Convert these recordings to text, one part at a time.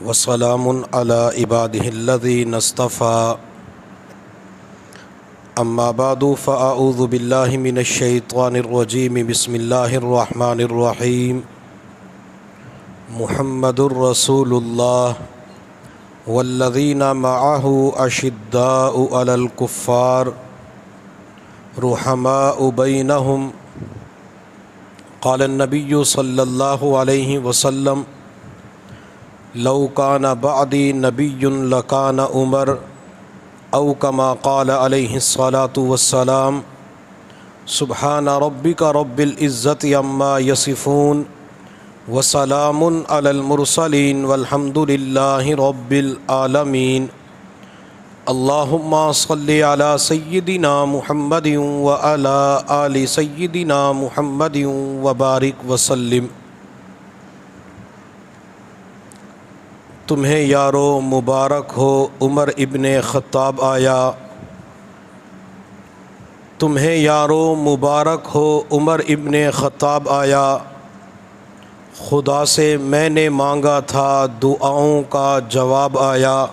وسلام علی عباده الذین اصطفى اما بعد فاعوذ باللہ من الشیطان الرجیم بسم اللہ الرحمن الرحیم محمد الرسول اللہ والذین معه اشداء علی الکفار رحماء بینہم قال النبی صلی اللہ علیہ وسلم لو کان بعدی نبی لکان عمر او کما قال علیہ الصلاۃ والسلام سبحان ربک رب العزت عما یصفون وسلام علی المرسلین والحمد للہ رب العالمین اللہم صلی علی سیدنا محمد وعلی آل سیدنا محمد وبارک وسلم۔ تمہیں یارو مبارک ہو عمر ابن خطاب آیا، تمہیں یارو مبارک ہو عمر ابن خطاب آیا، خدا سے میں نے مانگا تھا دعاؤں کا جواب آیا،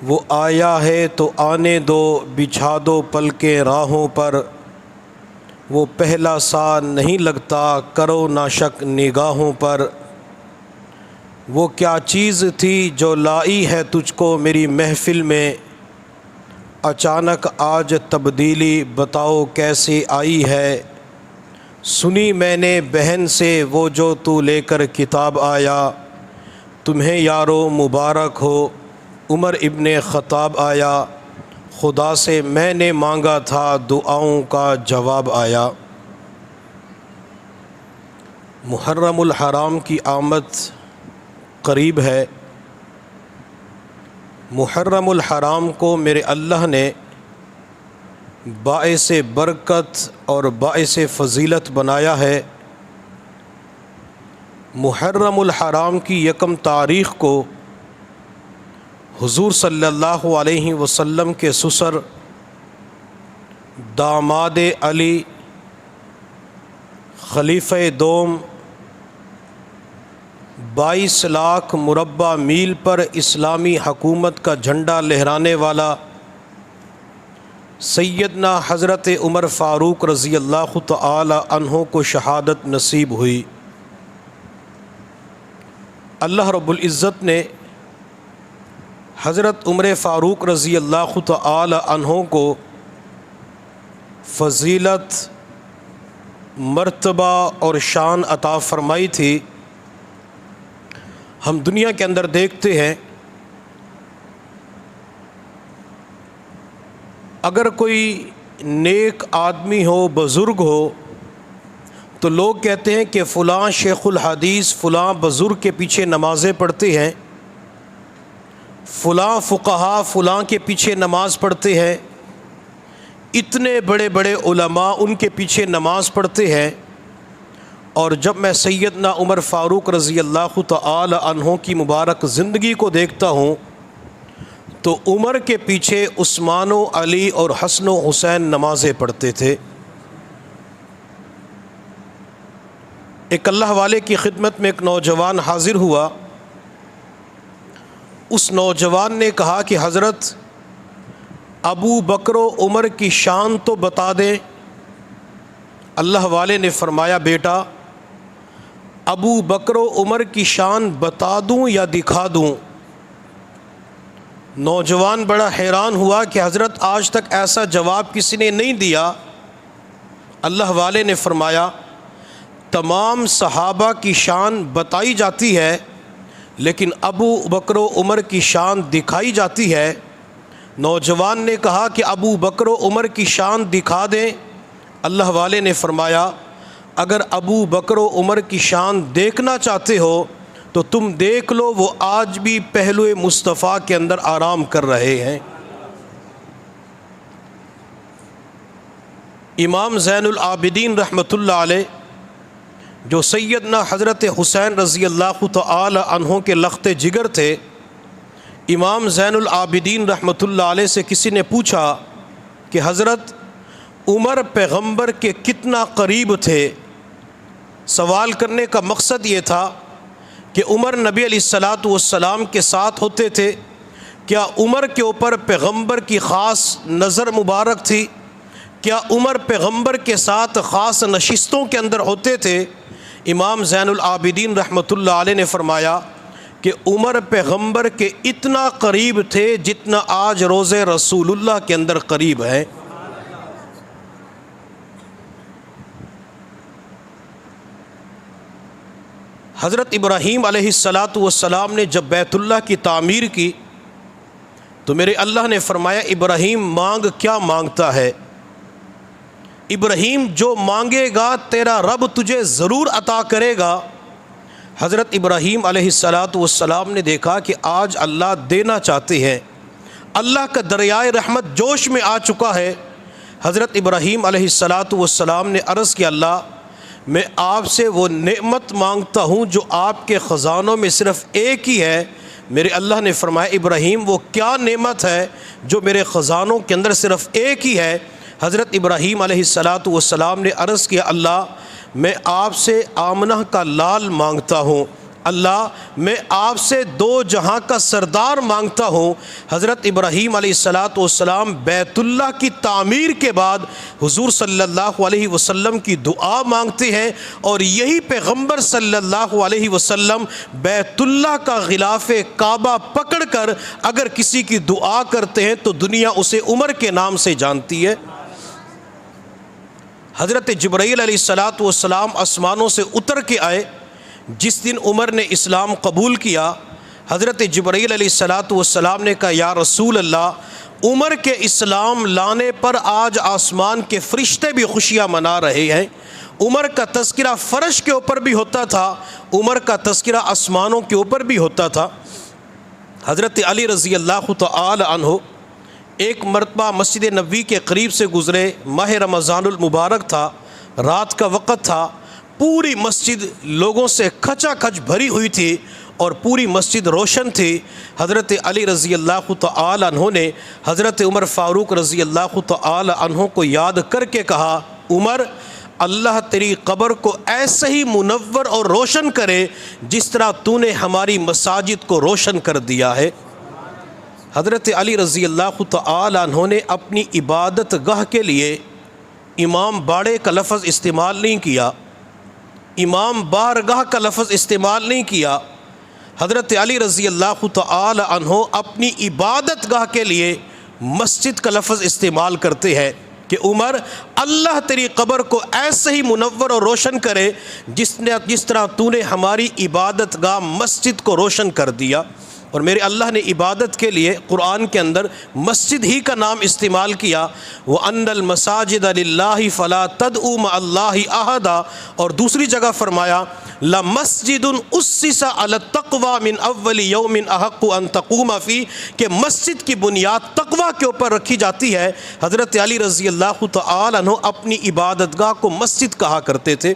وہ آیا ہے تو آنے دو بچھا دو پل کے راہوں پر، وہ پہلا سا نہیں لگتا کرو نہ شک نگاہوں پر، وہ کیا چیز تھی جو لائی ہے تجھ کو میری محفل میں، اچانک آج تبدیلی بتاؤ کیسے آئی ہے، سنی میں نے بہن سے وہ جو تو لے کر کتاب آیا، تمہیں یارو مبارک ہو عمر ابن خطاب آیا، خدا سے میں نے مانگا تھا دعاؤں کا جواب آیا۔ محرم الحرام کی آمد قریب ہے۔ محرم الحرام کو میرے اللہ نے باعث برکت اور باعث فضیلت بنایا ہے۔ محرم الحرام کی یکم تاریخ کو حضور صلی اللہ علیہ وسلم کے سسر داماد علی خلیفہ دوم 22 لاکھ مربع میل پر اسلامی حکومت کا جھنڈا لہرانے والا سیدنا حضرت عمر فاروق رضی اللہ تعالی عنہ کو شہادت نصیب ہوئی۔ اللہ رب العزت نے حضرت عمر فاروق رضی اللہ تعالی عنہ کو فضیلت، مرتبہ اور شان عطا فرمائی تھی۔ ہم دنیا کے اندر دیکھتے ہیں اگر کوئی نیک آدمی ہو، بزرگ ہو، تو لوگ کہتے ہیں کہ فلاں شیخ الحدیث، فلاں بزرگ کے پیچھے نمازیں پڑھتے ہیں، فلاں فقہا فلاں کے پیچھے نماز پڑھتے ہیں، اتنے بڑے بڑے علماء ان کے پیچھے نماز پڑھتے ہیں، اور جب میں سیدنا عمر فاروق رضی اللہ تعالی عنہ کی مبارک زندگی کو دیکھتا ہوں تو عمر کے پیچھے عثمان و علی اور حسن و حسین نمازیں پڑھتے تھے۔ ایک اللہ والے کی خدمت میں ایک نوجوان حاضر ہوا۔ اس نوجوان نے کہا کہ حضرت ابو بکر و عمر کی شان تو بتا دیں۔ اللہ والے نے فرمایا بیٹا ابو بکر و عمر کی شان بتا دوں یا دکھا دوں؟ نوجوان بڑا حیران ہوا کہ حضرت آج تک ایسا جواب کسی نے نہیں دیا۔ اللہ والے نے فرمایا تمام صحابہ کی شان بتائی جاتی ہے لیکن ابو بکر و عمر کی شان دکھائی جاتی ہے۔ نوجوان نے کہا کہ ابو بکر و عمر کی شان دکھا دیں۔ اللہ والے نے فرمایا اگر ابو بکر و عمر کی شان دیکھنا چاہتے ہو تو تم دیکھ لو، وہ آج بھی پہلو مصطفیٰ کے اندر آرام کر رہے ہیں۔ امام زین العابدین رحمۃ اللہ علیہ جو سیدنا حضرت حسین رضی اللہ تعالی عنہ کے لخت جگر تھے، امام زین العابدین رحمۃ اللہ علیہ سے کسی نے پوچھا کہ حضرت عمر پیغمبر کے کتنا قریب تھے؟ سوال کرنے کا مقصد یہ تھا کہ عمر نبی علیہ الصلاۃ والسلام کے ساتھ ہوتے تھے؟ کیا عمر کے اوپر پیغمبر کی خاص نظر مبارک تھی؟ کیا عمر پیغمبر کے ساتھ خاص نشستوں کے اندر ہوتے تھے؟ امام زین العابدین رحمۃ اللہ علیہ نے فرمایا کہ عمر پیغمبر کے اتنا قریب تھے جتنا آج روضہ رسول اللہ کے اندر قریب ہے۔ حضرت ابراہیم علیہ السلام نے جب بیت اللہ کی تعمیر کی تو میرے اللہ نے فرمایا ابراہیم مانگ کیا مانگتا ہے؟ ابراہیم جو مانگے گا تیرا رب تجھے ضرور عطا کرے گا۔ حضرت ابراہیم علیہ السلام نے دیکھا کہ آج اللہ دینا چاہتے ہیں، اللہ کا دریائے رحمت جوش میں آ چکا ہے۔ حضرت ابراہیم علیہ السلام نے عرض کیا اللہ میں آپ سے وہ نعمت مانگتا ہوں جو آپ کے خزانوں میں صرف ایک ہی ہے۔ میرے اللہ نے فرمایا ابراہیم وہ کیا نعمت ہے جو میرے خزانوں کے اندر صرف ایک ہی ہے؟ حضرت ابراہیم علیہ السلام نے عرض کیا اللہ میں آپ سے آمنہ کا لال مانگتا ہوں، اللہ میں آپ سے دو جہاں کا سردار مانگتا ہوں۔ حضرت ابراہیم علیہ السلام بیت اللہ کی تعمیر کے بعد حضور صلی اللہ علیہ وسلم کی دعا مانگتے ہیں، اور یہی پیغمبر صلی اللہ علیہ وسلم بیت اللہ کا غلاف کعبہ پکڑ کر اگر کسی کی دعا کرتے ہیں تو دنیا اسے عمر کے نام سے جانتی ہے۔ حضرت جبرائیل علیہ السلام آسمانوں سے اتر کے آئے جس دن عمر نے اسلام قبول کیا۔ حضرت جبرائیل علیہ السلام نے کہا یا رسول اللہ عمر کے اسلام لانے پر آج آسمان کے فرشتے بھی خوشیاں منا رہے ہیں۔ عمر کا تذکرہ فرش کے اوپر بھی ہوتا تھا، عمر کا تذکرہ آسمانوں کے اوپر بھی ہوتا تھا۔ حضرت علی رضی اللہ تعالی عنہ ایک مرتبہ مسجد نبوی کے قریب سے گزرے، ماہ رمضان المبارک تھا، رات کا وقت تھا، پوری مسجد لوگوں سے کھچا کھچ بھری ہوئی تھی اور پوری مسجد روشن تھی۔ حضرت علی رضی اللہ تعالی عنہ نے حضرت عمر فاروق رضی اللہ تعالی عنہ کو یاد کر کے کہا عمر اللہ تیری قبر کو ایسے ہی منور اور روشن کرے جس طرح تو نے ہماری مساجد کو روشن کر دیا ہے۔ حضرت علی رضی اللہ تعالی عنہ نے اپنی عبادت گاہ کے لیے امام باڑے کا لفظ استعمال نہیں کیا، امام بارگاہ کا لفظ استعمال نہیں کیا۔ حضرت علی رضی اللہ تعالی عنہ اپنی عبادت گاہ کے لیے مسجد کا لفظ استعمال کرتے ہیں کہ عمر اللہ تیری قبر کو ایسے ہی منور اور روشن کرے جس طرح تو نے ہماری عبادت گاہ مسجد کو روشن کر دیا۔ اور میرے اللہ نے عبادت کے لیے قرآن کے اندر مسجد ہی کا نام استعمال کیا، وَأَنَّ الْمَسَاجِدَ لِلَّهِ فَلَا تَدْعُوا مَعَ اللَّهِ أَحَدًا، اور دوسری جگہ فرمایا لَمَسْجِدٌ أُسِّسَ عَلَى التَّقْوَى مِنْ أَوَّلِ يَوْمٍ أَحَقُّ أَن تَقُومَ فِيهِ، کہ مسجد کی بنیاد تقویٰ کے اوپر رکھی جاتی ہے۔ حضرت علی رضی اللہ تعالی عنہ اپنی عبادت گاہ کو مسجد کہا کرتے تھے۔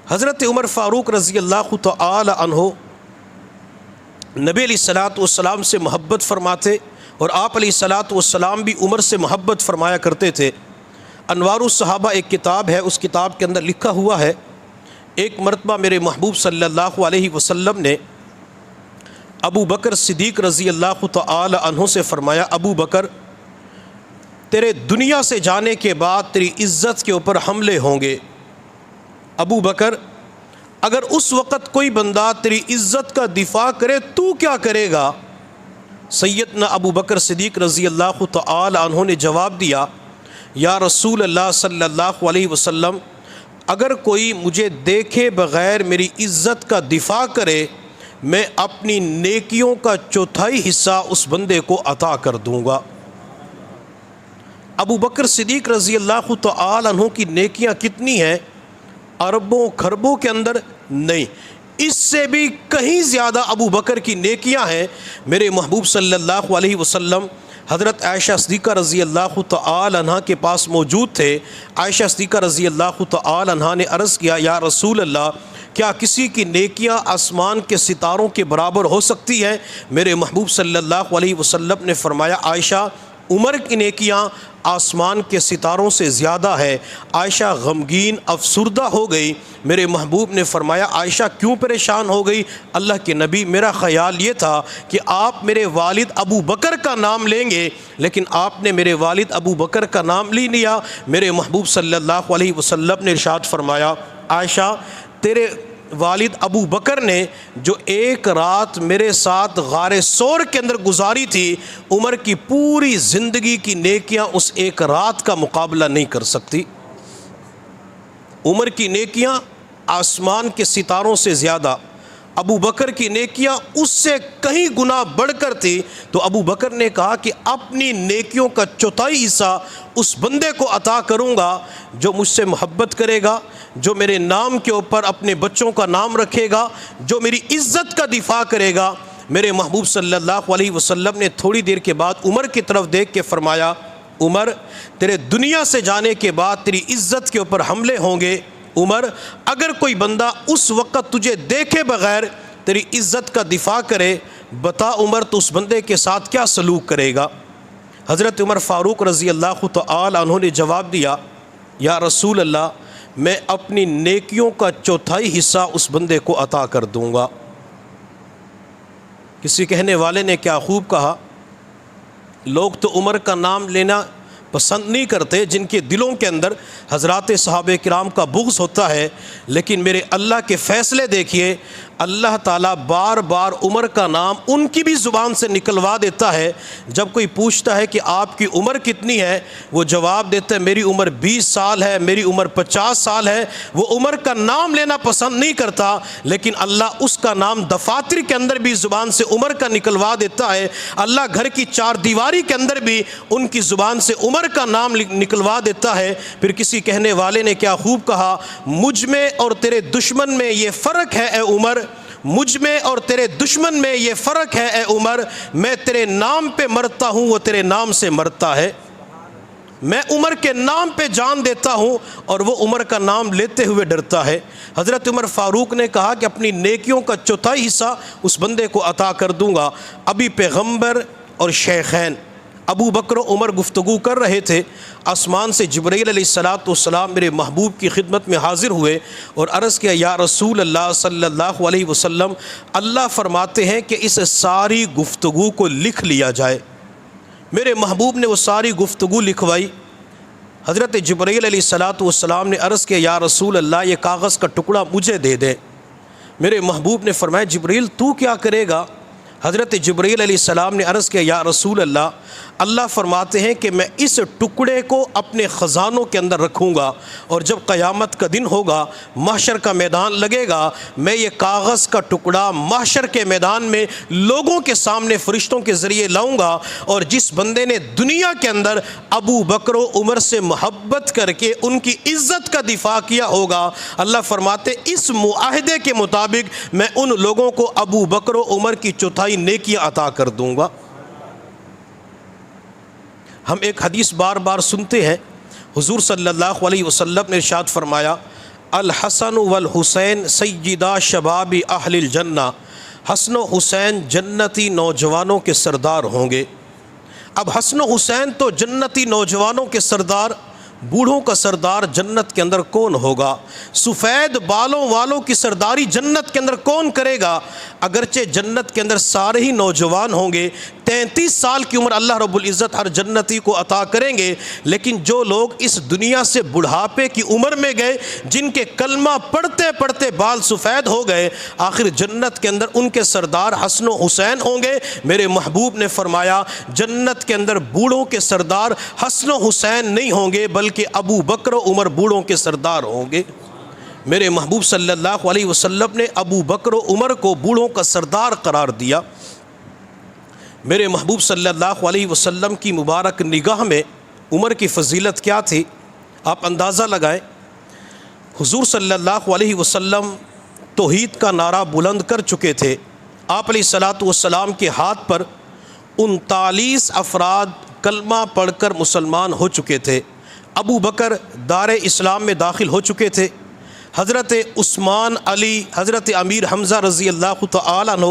حضرت عمر فاروق رضی اللہ تعالی عنہ نبی علیہ السلام سے محبت فرماتے اور آپ علیہ السلام بھی عمر سے محبت فرمایا کرتے تھے۔ انوار الصحابہ ایک کتاب ہے، اس کتاب کے اندر لکھا ہوا ہے ایک مرتبہ میرے محبوب صلی اللہ علیہ وسلم نے ابو بکر صدیق رضی اللہ تعالی عنہ سے فرمایا ابو بکر تیرے دنیا سے جانے کے بعد تیری عزت کے اوپر حملے ہوں گے۔ ابو بکر اگر اس وقت کوئی بندہ تیری عزت کا دفاع کرے تو کیا کرے گا؟ سیدنا ابو بکر صدیق رضی اللہ تعالی عنہ نے جواب دیا یا رسول اللہ صلی اللہ علیہ وسلم اگر کوئی مجھے دیکھے بغیر میری عزت کا دفاع کرے میں اپنی نیکیوں کا چوتھائی حصہ اس بندے کو عطا کر دوں گا۔ ابو بکر صدیق رضی اللہ تعالی عنہ کی نیکیاں کتنی ہیں؟ اربوں کھربوں کے اندر نہیں، اس سے بھی کہیں زیادہ ابو بکر کی نیکیاں ہیں۔ میرے محبوب صلی اللہ علیہ وسلم حضرت عائشہ صدیقہ رضی اللہ تعالی عنہ کے پاس موجود تھے۔ عائشہ صدیقہ رضی اللہ تعالی عنہ نے عرض کیا یا رسول اللہ کیا کسی کی نیکیاں آسمان کے ستاروں کے برابر ہو سکتی ہیں؟ میرے محبوب صلی اللہ علیہ وسلم نے فرمایا عائشہ عمر کی نیکیاں آسمان کے ستاروں سے زیادہ ہے۔ عائشہ غمگین افسردہ ہو گئی۔ میرے محبوب نے فرمایا عائشہ کیوں پریشان ہو گئی؟ اللہ کے نبی میرا خیال یہ تھا کہ آپ میرے والد ابو بکر کا نام لیں گے، لیکن آپ نے میرے والد ابو بکر کا نام لی لیا۔ میرے محبوب صلی اللہ علیہ وسلم نے ارشاد فرمایا عائشہ تیرے والد ابو بکر نے جو ایک رات میرے ساتھ غار ثور کے اندر گزاری تھی، عمر کی پوری زندگی کی نیکیاں اس ایک رات کا مقابلہ نہیں کر سکتی۔ عمر کی نیکیاں آسمان کے ستاروں سے زیادہ، ابو بکر کی نیکیاں اس سے کہیں گنا بڑھ کر تھی۔ تو ابو بکر نے کہا کہ اپنی نیکیوں کا چوتھائی حصہ اس بندے کو عطا کروں گا جو مجھ سے محبت کرے گا، جو میرے نام کے اوپر اپنے بچوں کا نام رکھے گا، جو میری عزت کا دفاع کرے گا۔ میرے محبوب صلی اللہ علیہ وسلم نے تھوڑی دیر کے بعد عمر کی طرف دیکھ کے فرمایا عمر تیرے دنیا سے جانے کے بعد تیری عزت کے اوپر حملے ہوں گے۔ عمر اگر کوئی بندہ اس وقت تجھے دیکھے بغیر تیری عزت کا دفاع کرے، بتا عمر تو اس بندے کے ساتھ کیا سلوک کرے گا؟ حضرت عمر فاروق رضی اللہ تعالی عنہ نے جواب دیا یا رسول اللہ میں اپنی نیکیوں کا چوتھائی حصہ اس بندے کو عطا کر دوں گا۔ کسی کہنے والے نے کیا خوب کہا، لوگ تو عمر کا نام لینا پسند نہیں کرتے جن کے دلوں کے اندر حضرات صحابہ کرام کا بغض ہوتا ہے، لیکن میرے اللہ کے فیصلے دیکھیے، اللہ تعالیٰ بار بار عمر کا نام ان کی بھی زبان سے نکلوا دیتا ہے۔ جب کوئی پوچھتا ہے کہ آپ کی عمر کتنی ہے، وہ جواب دیتا ہے میری عمر 20 سال ہے، میری عمر 50 سال ہے۔ وہ عمر کا نام لینا پسند نہیں کرتا، لیکن اللہ اس کا نام دفاتر کے اندر بھی زبان سے عمر کا نکلوا دیتا ہے۔ اللہ گھر کی چار دیواری کے اندر بھی ان کی زبان سے عمر کا نام نکلوا دیتا ہے۔ پھر کسی کہنے والے نے کیا خوب کہا، مجھ میں اور تیرے دشمن میں یہ فرق ہے اے عمر، مجھ میں اور تیرے دشمن میں یہ فرق ہے اے عمر، میں تیرے نام پہ مرتا ہوں وہ تیرے نام سے مرتا ہے۔ میں عمر کے نام پہ جان دیتا ہوں اور وہ عمر کا نام لیتے ہوئے ڈرتا ہے۔ حضرت عمر فاروق نے کہا کہ اپنی نیکیوں کا چوتھائی حصہ اس بندے کو عطا کر دوں گا۔ ابھی پیغمبر اور شیخین ابو بکر و عمر گفتگو کر رہے تھے، آسمان سے جبرائیل علیہ السلام میرے محبوب کی خدمت میں حاضر ہوئے اور عرض کیا یا رسول اللہ صلی اللہ علیہ وسلم، اللہ فرماتے ہیں کہ اس ساری گفتگو کو لکھ لیا جائے۔ میرے محبوب نے وہ ساری گفتگو لکھوائی۔ حضرت جبرائیل علیہ السلام نے عرض کیا یا رسول اللہ یہ کاغذ کا ٹکڑا مجھے دے دیں۔ میرے محبوب نے فرمایا جبرائیل تو کیا کرے گا؟ حضرت جبرائیل علیہ السلام نے عرض کیا یا رسول اللہ، اللہ فرماتے ہیں کہ میں اس ٹکڑے کو اپنے خزانوں کے اندر رکھوں گا، اور جب قیامت کا دن ہوگا، محشر کا میدان لگے گا، میں یہ کاغذ کا ٹکڑا محشر کے میدان میں لوگوں کے سامنے فرشتوں کے ذریعے لاؤں گا، اور جس بندے نے دنیا کے اندر ابو بکر و عمر سے محبت کر کے ان کی عزت کا دفاع کیا ہوگا، اللہ فرماتے اس معاہدے کے مطابق میں ان لوگوں کو ابو بکر و عمر کی چوتھائی نیکیاں عطا کر دوں گا۔ ہم ایک حدیث بار بار سنتے ہیں، حضور صلی اللہ علیہ وسلم نے ارشاد فرمایا الحسن والحسین سیدا شباب اہل الجنہ، حسن و حسین جنتی نوجوانوں کے سردار ہوں گے۔ اب حسن و حسین تو جنتی نوجوانوں کے سردار، بوڑھوں کا سردار جنت کے اندر کون ہوگا؟ سفید بالوں والوں کی سرداری جنت کے اندر کون کرے گا؟ اگرچہ جنت کے اندر سارے ہی نوجوان ہوں گے، 33 سال کی عمر اللہ رب العزت ہر جنتی کو عطا کریں گے، لیکن جو لوگ اس دنیا سے بڑھاپے کی عمر میں گئے، جن کے کلمہ پڑھتے پڑھتے بال سفید ہو گئے، آخر جنت کے اندر ان کے سردار حسن و حسین ہوں گے۔ میرے محبوب نے فرمایا جنت کے اندر بوڑھوں کے سردار حسن و حسین نہیں ہوں گے، بلکہ ابو بکر و عمر بوڑھوں کے سردار ہوں گے۔ میرے محبوب صلی اللہ علیہ وسلم نے ابو بکر و عمر کو بوڑھوں کا سردار قرار دیا۔ میرے محبوب صلی اللہ علیہ وسلم کی مبارک نگاہ میں عمر کی فضیلت کیا تھی، آپ اندازہ لگائیں۔ حضور صلی اللہ علیہ وسلم توحید کا نعرہ بلند کر چکے تھے۔ آپ علیہ السلام کے ہاتھ پر 39 افراد کلمہ پڑھ کر مسلمان ہو چکے تھے۔ ابو بکر دار اسلام میں داخل ہو چکے تھے۔ حضرت عثمان علی، حضرت امیر حمزہ رضی اللہ تعالیٰ عنہ،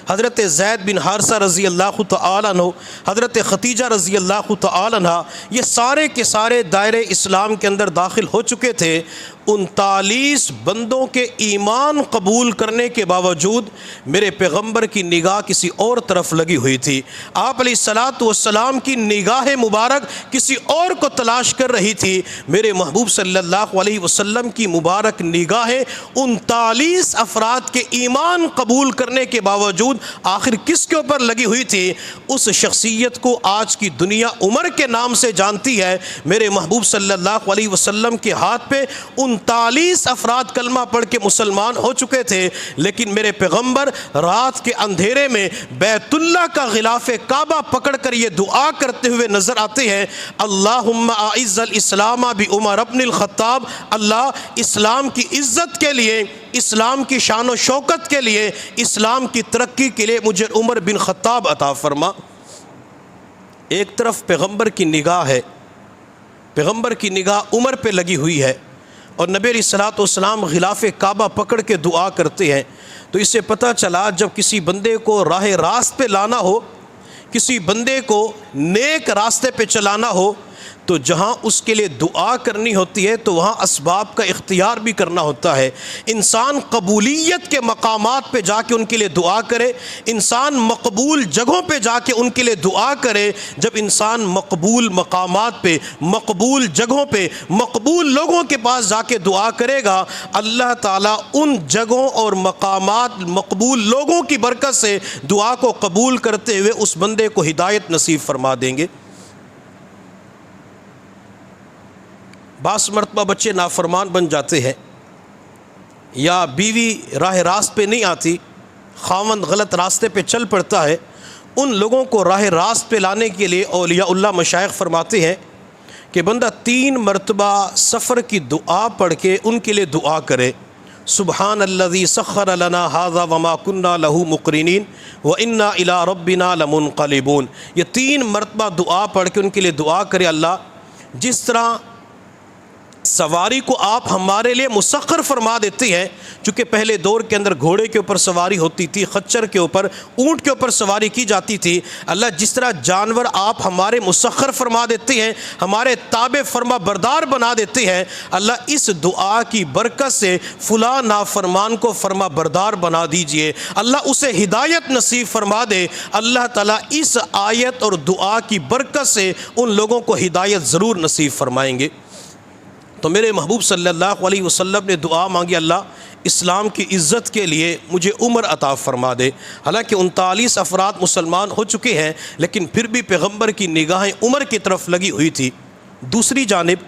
حضرت زید بن حارثہ رضی اللہ تعالیٰ عنہ، حضرت ختیجہ رضی اللہ تعالیٰ عنہ، یہ سارے کے سارے دائرے اسلام کے اندر داخل ہو چکے تھے۔ 39 بندوں کے ایمان قبول کرنے کے باوجود میرے پیغمبر کی نگاہ کسی اور طرف لگی ہوئی تھی۔ آپ علیہ الصلاۃ والسلام کی نگاہ مبارک کسی اور کو تلاش کر رہی تھی۔ میرے محبوب صلی اللہ علیہ وسلم کی مبارک نگاہیں 39 افراد کے ایمان قبول کرنے کے باوجود آخر کس کے اوپر لگی ہوئی تھی؟ اس شخصیت کو آج کی دنیا عمر کے نام سے جانتی ہے۔ میرے محبوب صلی اللہ علیہ وسلم کے ہاتھ پہ 39 افراد کلمہ پڑھ کے مسلمان ہو چکے تھے، لیکن میرے پیغمبر رات کے اندھیرے میں بیت اللہ کا غلاف کعبہ پکڑ کر یہ دعا کرتے ہوئے نظر آتے ہیں، اللہم اعز الاسلام بعمر بن الخطاب، اللہ اسلام کی عزت کے لیے، اسلام کی شان و شوکت کے لیے، اسلام کی ترقی کے لیے مجھے عمر بن خطاب عطا فرما۔ ایک طرف پیغمبر کی نگاہ ہے، پیغمبر کی نگاہ عمر پہ لگی ہوئی ہے، اور نبی علیہ الصلوۃ والسلام غلاف کعبہ پکڑ کے دعا کرتے ہیں۔ تو اس سے پتہ چلا جب کسی بندے کو راہ راست پہ لانا ہو، کسی بندے کو نیک راستے پہ چلانا ہو، تو جہاں اس کے لیے دعا کرنی ہوتی ہے تو وہاں اسباب کا اختیار بھی کرنا ہوتا ہے۔ انسان قبولیت کے مقامات پہ جا کے ان کے لیے دعا کرے، انسان مقبول جگہوں پہ جا کے ان کے لیے دعا کرے۔ جب انسان مقبول مقامات پہ، مقبول جگہوں پہ، مقبول لوگوں کے پاس جا کے دعا کرے گا، اللہ تعالیٰ ان جگہوں اور مقامات، مقبول لوگوں کی برکت سے دعا کو قبول کرتے ہوئے اس بندے کو ہدایت نصیب فرما دیں گے۔ بعض مرتبہ بچے نافرمان بن جاتے ہیں، یا بیوی راہ راست پہ نہیں آتی، خاوند غلط راستے پہ چل پڑتا ہے۔ ان لوگوں کو راہ راست پہ لانے کے لیے اولیاء اللہ مشائخ فرماتے ہیں کہ بندہ 3 مرتبہ سفر کی دعا پڑھ کے ان کے لیے دعا کرے، سبحان الذی سخر لنا ھذا وما كنا له مقرنین وانا الی ربنا لمنقلبون۔ یہ 3 مرتبہ دعا پڑھ کے ان کے لیے دعا کرے، اللہ جس طرح سواری کو آپ ہمارے لیے مسخر فرما دیتے ہیں، چونکہ پہلے دور کے اندر گھوڑے کے اوپر سواری ہوتی تھی، خچر کے اوپر، اونٹ کے اوپر سواری کی جاتی تھی، اللہ جس طرح جانور آپ ہمارے مسخر فرما دیتے ہیں، ہمارے تابع فرما بردار بنا دیتے ہیں، اللہ اس دعا کی برکت سے فلاں نافرمان کو فرما بردار بنا دیجئے، اللہ اسے ہدایت نصیب فرما دے۔ اللہ تعالیٰ اس آیت اور دعا کی برکت سے ان لوگوں کو ہدایت ضرور نصیب فرمائیں گے۔ تو میرے محبوب صلی اللہ علیہ وسلم نے دعا مانگی، اللہ اسلام کی عزت کے لیے مجھے عمر عطا فرما دے۔ حالانکہ 39 افراد مسلمان ہو چکے ہیں، لیکن پھر بھی پیغمبر کی نگاہیں عمر کی طرف لگی ہوئی تھی۔ دوسری جانب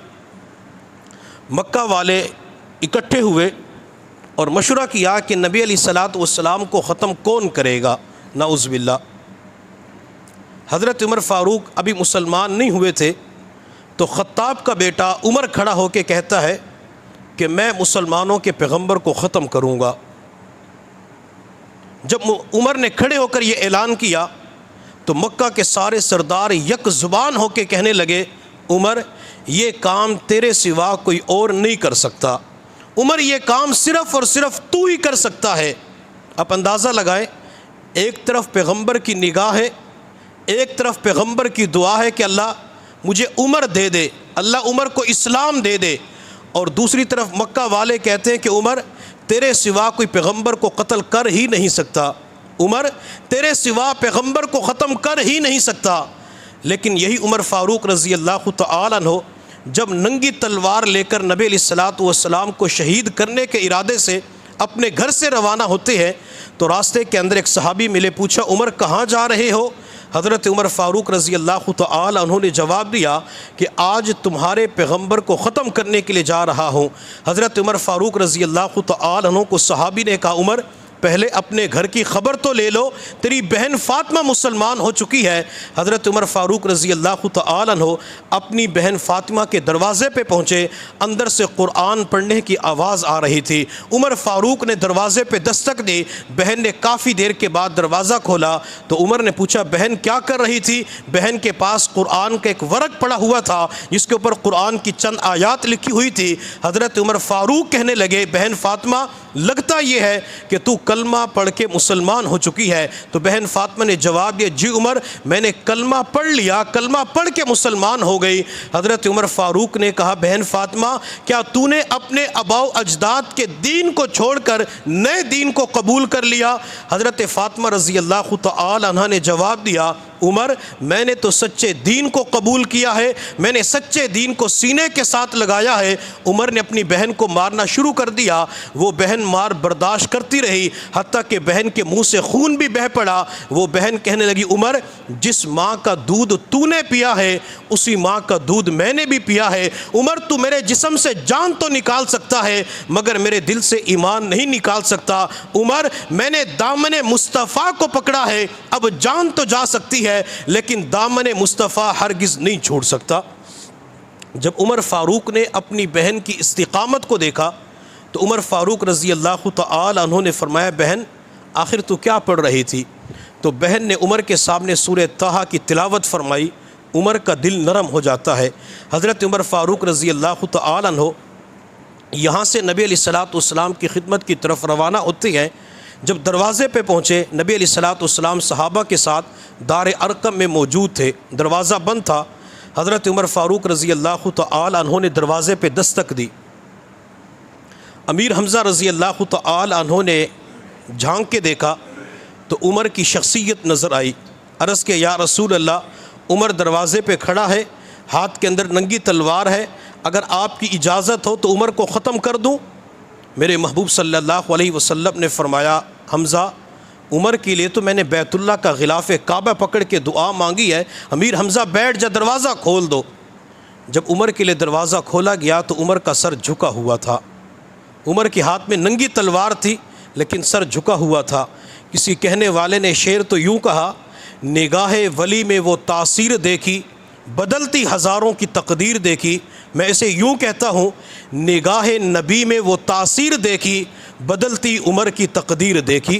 مکہ والے اکٹھے ہوئے اور مشورہ کیا کہ نبی علیہ الصلوۃ والسلام کو ختم کون کرے گا؟ نعوذ باللہ۔ حضرت عمر فاروق ابھی مسلمان نہیں ہوئے تھے، تو خطاب کا بیٹا عمر کھڑا ہو کے کہتا ہے کہ میں مسلمانوں کے پیغمبر کو ختم کروں گا۔ جب عمر نے کھڑے ہو کر یہ اعلان کیا تو مکہ کے سارے سردار یک زبان ہو کے کہنے لگے، عمر یہ کام تیرے سوا کوئی اور نہیں کر سکتا، عمر یہ کام صرف اور صرف تو ہی کر سکتا ہے۔ آپ اندازہ لگائیں، ایک طرف پیغمبر کی نگاہ ہے، ایک طرف پیغمبر کی دعا ہے کہ اللہ مجھے عمر دے دے، اللہ عمر کو اسلام دے دے، اور دوسری طرف مکہ والے کہتے ہیں کہ عمر تیرے سوا کوئی پیغمبر کو قتل کر ہی نہیں سکتا، عمر تیرے سوا پیغمبر کو ختم کر ہی نہیں سکتا۔ لیکن یہی عمر فاروق رضی اللہ تعالیٰ عنہ جب ننگی تلوار لے کر نبی علیہ الصلوۃ والسلام کو شہید کرنے کے ارادے سے اپنے گھر سے روانہ ہوتے ہیں تو راستے کے اندر ایک صحابی ملے، پوچھا عمر کہاں جا رہے ہو؟ حضرت عمر فاروق رضی اللہ تعالی عنہ نے جواب دیا کہ آج تمہارے پیغمبر کو ختم کرنے کے لیے جا رہا ہوں۔ حضرت عمر فاروق رضی اللہ تعالی عنہ کو صحابی نے کہا، عمر پہلے اپنے گھر کی خبر تو لے لو، تیری بہن فاطمہ مسلمان ہو چکی ہے۔ حضرت عمر فاروق رضی اللہ تعالیٰ عنہ اپنی بہن فاطمہ کے دروازے پہ پہنچے، اندر سے قرآن پڑھنے کی آواز آ رہی تھی۔ عمر فاروق نے دروازے پہ دستک دی، بہن نے کافی دیر کے بعد دروازہ کھولا تو عمر نے پوچھا بہن کیا کر رہی تھی؟ بہن کے پاس قرآن کا ایک ورق پڑا ہوا تھا جس کے اوپر قرآن کی چند آیات لکھی ہوئی تھی۔ حضرت عمر فاروق کہنے لگے بہن فاطمہ لگتا یہ ہے کہ تو کلمہ پڑھ کے مسلمان ہو چکی ہے۔ تو بہن فاطمہ نے جواب دیا جی عمر میں نے کلمہ پڑھ لیا، کلمہ پڑھ کے مسلمان ہو گئی۔ حضرت عمر فاروق نے کہا بہن فاطمہ کیا تو نے اپنے آباء و اجداد کے دین کو چھوڑ کر نئے دین کو قبول کر لیا؟ حضرت فاطمہ رضی اللہ تعالی عنہا نے جواب دیا عمر میں نے تو سچے دین کو قبول کیا ہے، میں نے سچے دین کو سینے کے ساتھ لگایا ہے۔ عمر نے اپنی بہن کو مارنا شروع کر دیا، وہ بہن مار برداشت کرتی رہی حتیٰ کہ بہن کے منہ سے خون بھی بہہ پڑا۔ وہ بہن کہنے لگی عمر جس ماں کا دودھ تو نے پیا ہے اسی ماں کا دودھ میں نے بھی پیا ہے۔ عمر تو میرے جسم سے جان تو نکال سکتا ہے مگر میرے دل سے ایمان نہیں نکال سکتا۔ عمر میں نے دامن مصطفیٰ کو پکڑا ہے، اب جان تو جا سکتی ہے لیکن دامن مصطفیٰ ہرگز نہیں چھوڑ سکتا۔ جب عمر فاروق نے اپنی بہن کی استقامت کو دیکھا تو عمر فاروق رضی اللہ تعالی عنہ نے فرمایا بہن آخر تو کیا پڑھ رہی تھی؟ تو بہن نے عمر کے سامنے سورہ طٰہٰ کی تلاوت فرمائی۔ عمر کا دل نرم ہو جاتا ہے۔ حضرت عمر فاروق رضی اللہ تعالی عنہ یہاں سے نبی علیہ الصلوۃ والسلام کی خدمت کی طرف روانہ ہوتے ہیں۔ جب دروازے پہ پہنچے نبی علیہ الصلوۃ والسلام صحابہ کے ساتھ دار ارقم میں موجود تھے، دروازہ بند تھا۔ حضرت عمر فاروق رضی اللہ تعالی عنہ نے دروازے پہ دستک دی۔ امیر حمزہ رضی اللہ تعالی عنہ نے جھانک کے دیکھا تو عمر کی شخصیت نظر آئی۔ عرض کہ یا رسول اللہ عمر دروازے پہ کھڑا ہے، ہاتھ کے اندر ننگی تلوار ہے، اگر آپ کی اجازت ہو تو عمر کو ختم کر دوں؟ میرے محبوب صلی اللہ علیہ وسلم نے فرمایا حمزہ عمر کے لیے تو میں نے بیت اللہ کا غلاف کعبہ پکڑ کے دعا مانگی ہے، امیر حمزہ بیٹھ جا دروازہ کھول دو۔ جب عمر کے لیے دروازہ کھولا گیا تو عمر کا سر جھکا ہوا تھا۔ عمر کے ہاتھ میں ننگی تلوار تھی لیکن سر جھکا ہوا تھا۔ کسی کہنے والے نے شعر تو یوں کہا نگاہ ولی میں وہ تاثیر دیکھی بدلتی ہزاروں کی تقدیر دیکھی۔ میں اسے یوں کہتا ہوں نگاہ نبی میں وہ تاثیر دیکھی بدلتی عمر کی تقدیر دیکھی۔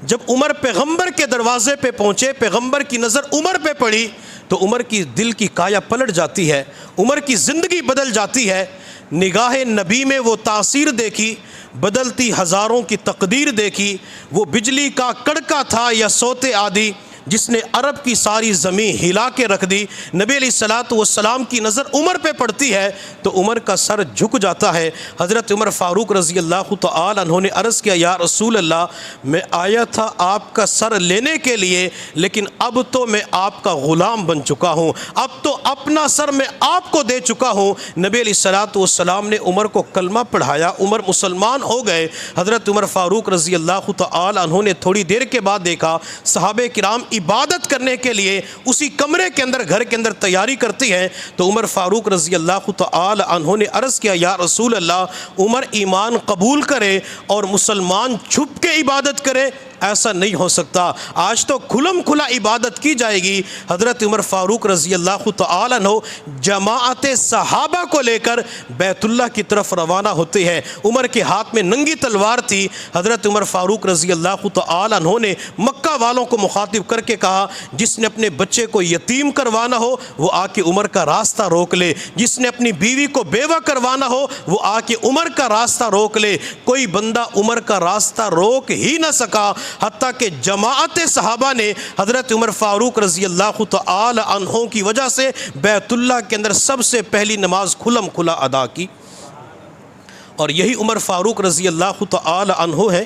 جب عمر پیغمبر کے دروازے پہ پہنچے، پیغمبر کی نظر عمر پہ پڑی تو عمر کی دل کی کایا پلٹ جاتی ہے، عمر کی زندگی بدل جاتی ہے۔ نگاہ نبی میں وہ تاثیر دیکھی بدلتی ہزاروں کی تقدیر دیکھی۔ وہ بجلی کا کڑکا تھا یا سوتے عادی جس نے عرب کی ساری زمین ہلا کے رکھ دی۔ نبی علیہ الصلوۃ والسلام کی نظر عمر پہ پڑتی ہے تو عمر کا سر جھک جاتا ہے۔ حضرت عمر فاروق رضی اللہ تعالی عنہ نے عرض کیا یا رسول اللہ میں آیا تھا آپ کا سر لینے کے لیے لیکن اب تو میں آپ کا غلام بن چکا ہوں، اب تو اپنا سر میں آپ کو دے چکا ہوں۔ نبی علیہ الصلوۃ والسلام نے عمر کو کلمہ پڑھایا، عمر مسلمان ہو گئے۔ حضرت عمر فاروق رضی اللہ تعالی عنہ نے تھوڑی دیر کے بعد دیکھا صحابہ کرام عبادت کرنے کے لیے اسی کمرے کے اندر گھر کے اندر تیاری کرتی ہیں تو عمر فاروق رضی اللہ تعالی عنہ نے عرض کیا یا رسول اللہ عمر ایمان قبول کرے اور مسلمان چھپ کے عبادت کرے؟ ایسا نہیں ہو سکتا، آج تو کھلم کھلا عبادت کی جائے گی۔ حضرت عمر فاروق رضی اللہ تعالی عنہ جماعت صحابہ کو لے کر بیت اللہ کی طرف روانہ ہوتے ہیں۔ عمر کے ہاتھ میں ننگی تلوار تھی۔ حضرت عمر فاروق رضی اللہ تعالی عنہ نے مکہ والوں کو مخاطب کر کے کہا جس نے اپنے بچے کو یتیم کروانا ہو وہ آ کے عمر کا راستہ روک لے، جس نے اپنی بیوی کو بیوہ کروانا ہو وہ آ کے عمر کا راستہ روک لے۔ کوئی بندہ عمر کا راستہ روک ہی نہ سکا حتیٰ کہ جماعت صحابہ نے حضرت عمر فاروق رضی اللہ تعالی عنہ کی وجہ سے بیت اللہ کے اندر سب سے پہلی نماز کھلم کھلا ادا کی۔ اور یہی عمر فاروق رضی اللہ تعالی عنہ ہے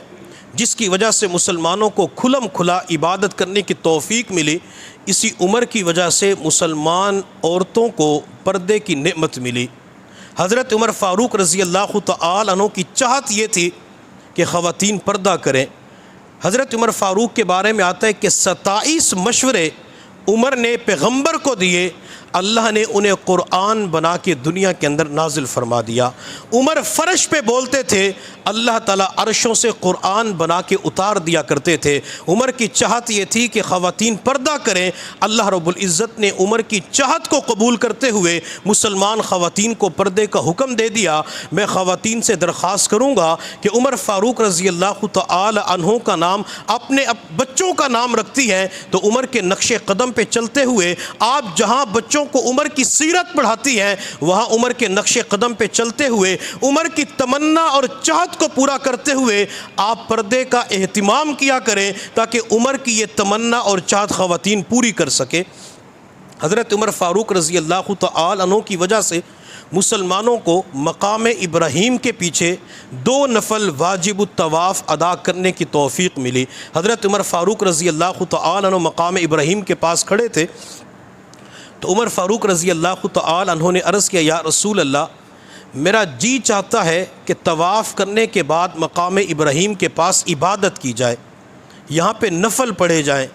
جس کی وجہ سے مسلمانوں کو کھلم کھلا عبادت کرنے کی توفیق ملی۔ اسی عمر کی وجہ سے مسلمان عورتوں کو پردے کی نعمت ملی۔ حضرت عمر فاروق رضی اللہ تعالی عنہ کی چاہت یہ تھی کہ خواتین پردہ کریں۔ حضرت عمر فاروق کے بارے میں آتا ہے کہ 27 مشورے عمر نے پیغمبر کو دیے، اللہ نے انہیں قرآن بنا کے دنیا کے اندر نازل فرما دیا۔ عمر فرش پہ بولتے تھے، اللہ تعالیٰ عرشوں سے قرآن بنا کے اتار دیا کرتے تھے۔ عمر کی چاہت یہ تھی کہ خواتین پردہ کریں۔ اللہ رب العزت نے عمر کی چاہت کو قبول کرتے ہوئے مسلمان خواتین کو پردے کا حکم دے دیا۔ میں خواتین سے درخواست کروں گا کہ عمر فاروق رضی اللہ تعالی عنہ کا نام اپنے بچوں کا نام رکھتی ہیں، تو عمر کے نقش قدم پہ چلتے ہوئے آپ جہاں بچوں کو عمر کی سیرت پڑھاتی ہیں، وہاں عمر کے نقش قدم پہ چلتے ہوئے عمر کی تمنا اور چاہت کو پورا کرتے ہوئے آپ پردے کا اہتمام کیا کریں، تاکہ عمر کی یہ تمنا اور چاہت خواتین پوری کر سکے۔ حضرت عمر فاروق رضی اللہ تعالی عنہ کی وجہ سے مسلمانوں کو مقام ابراہیم کے پیچھے 2 نفل واجب الطواف ادا کرنے کی توفیق ملی۔ حضرت عمر فاروق رضی اللہ تعالی عنہ مقام ابراہیم کے پاس کھڑے تھے، تو عمر فاروق رضی اللہ تعالی عنہ نے عرض کیا، یا رسول اللہ، میرا جی چاہتا ہے کہ طواف کرنے کے بعد مقام ابراہیم کے پاس عبادت کی جائے، یہاں پہ نفل پڑھے جائیں۔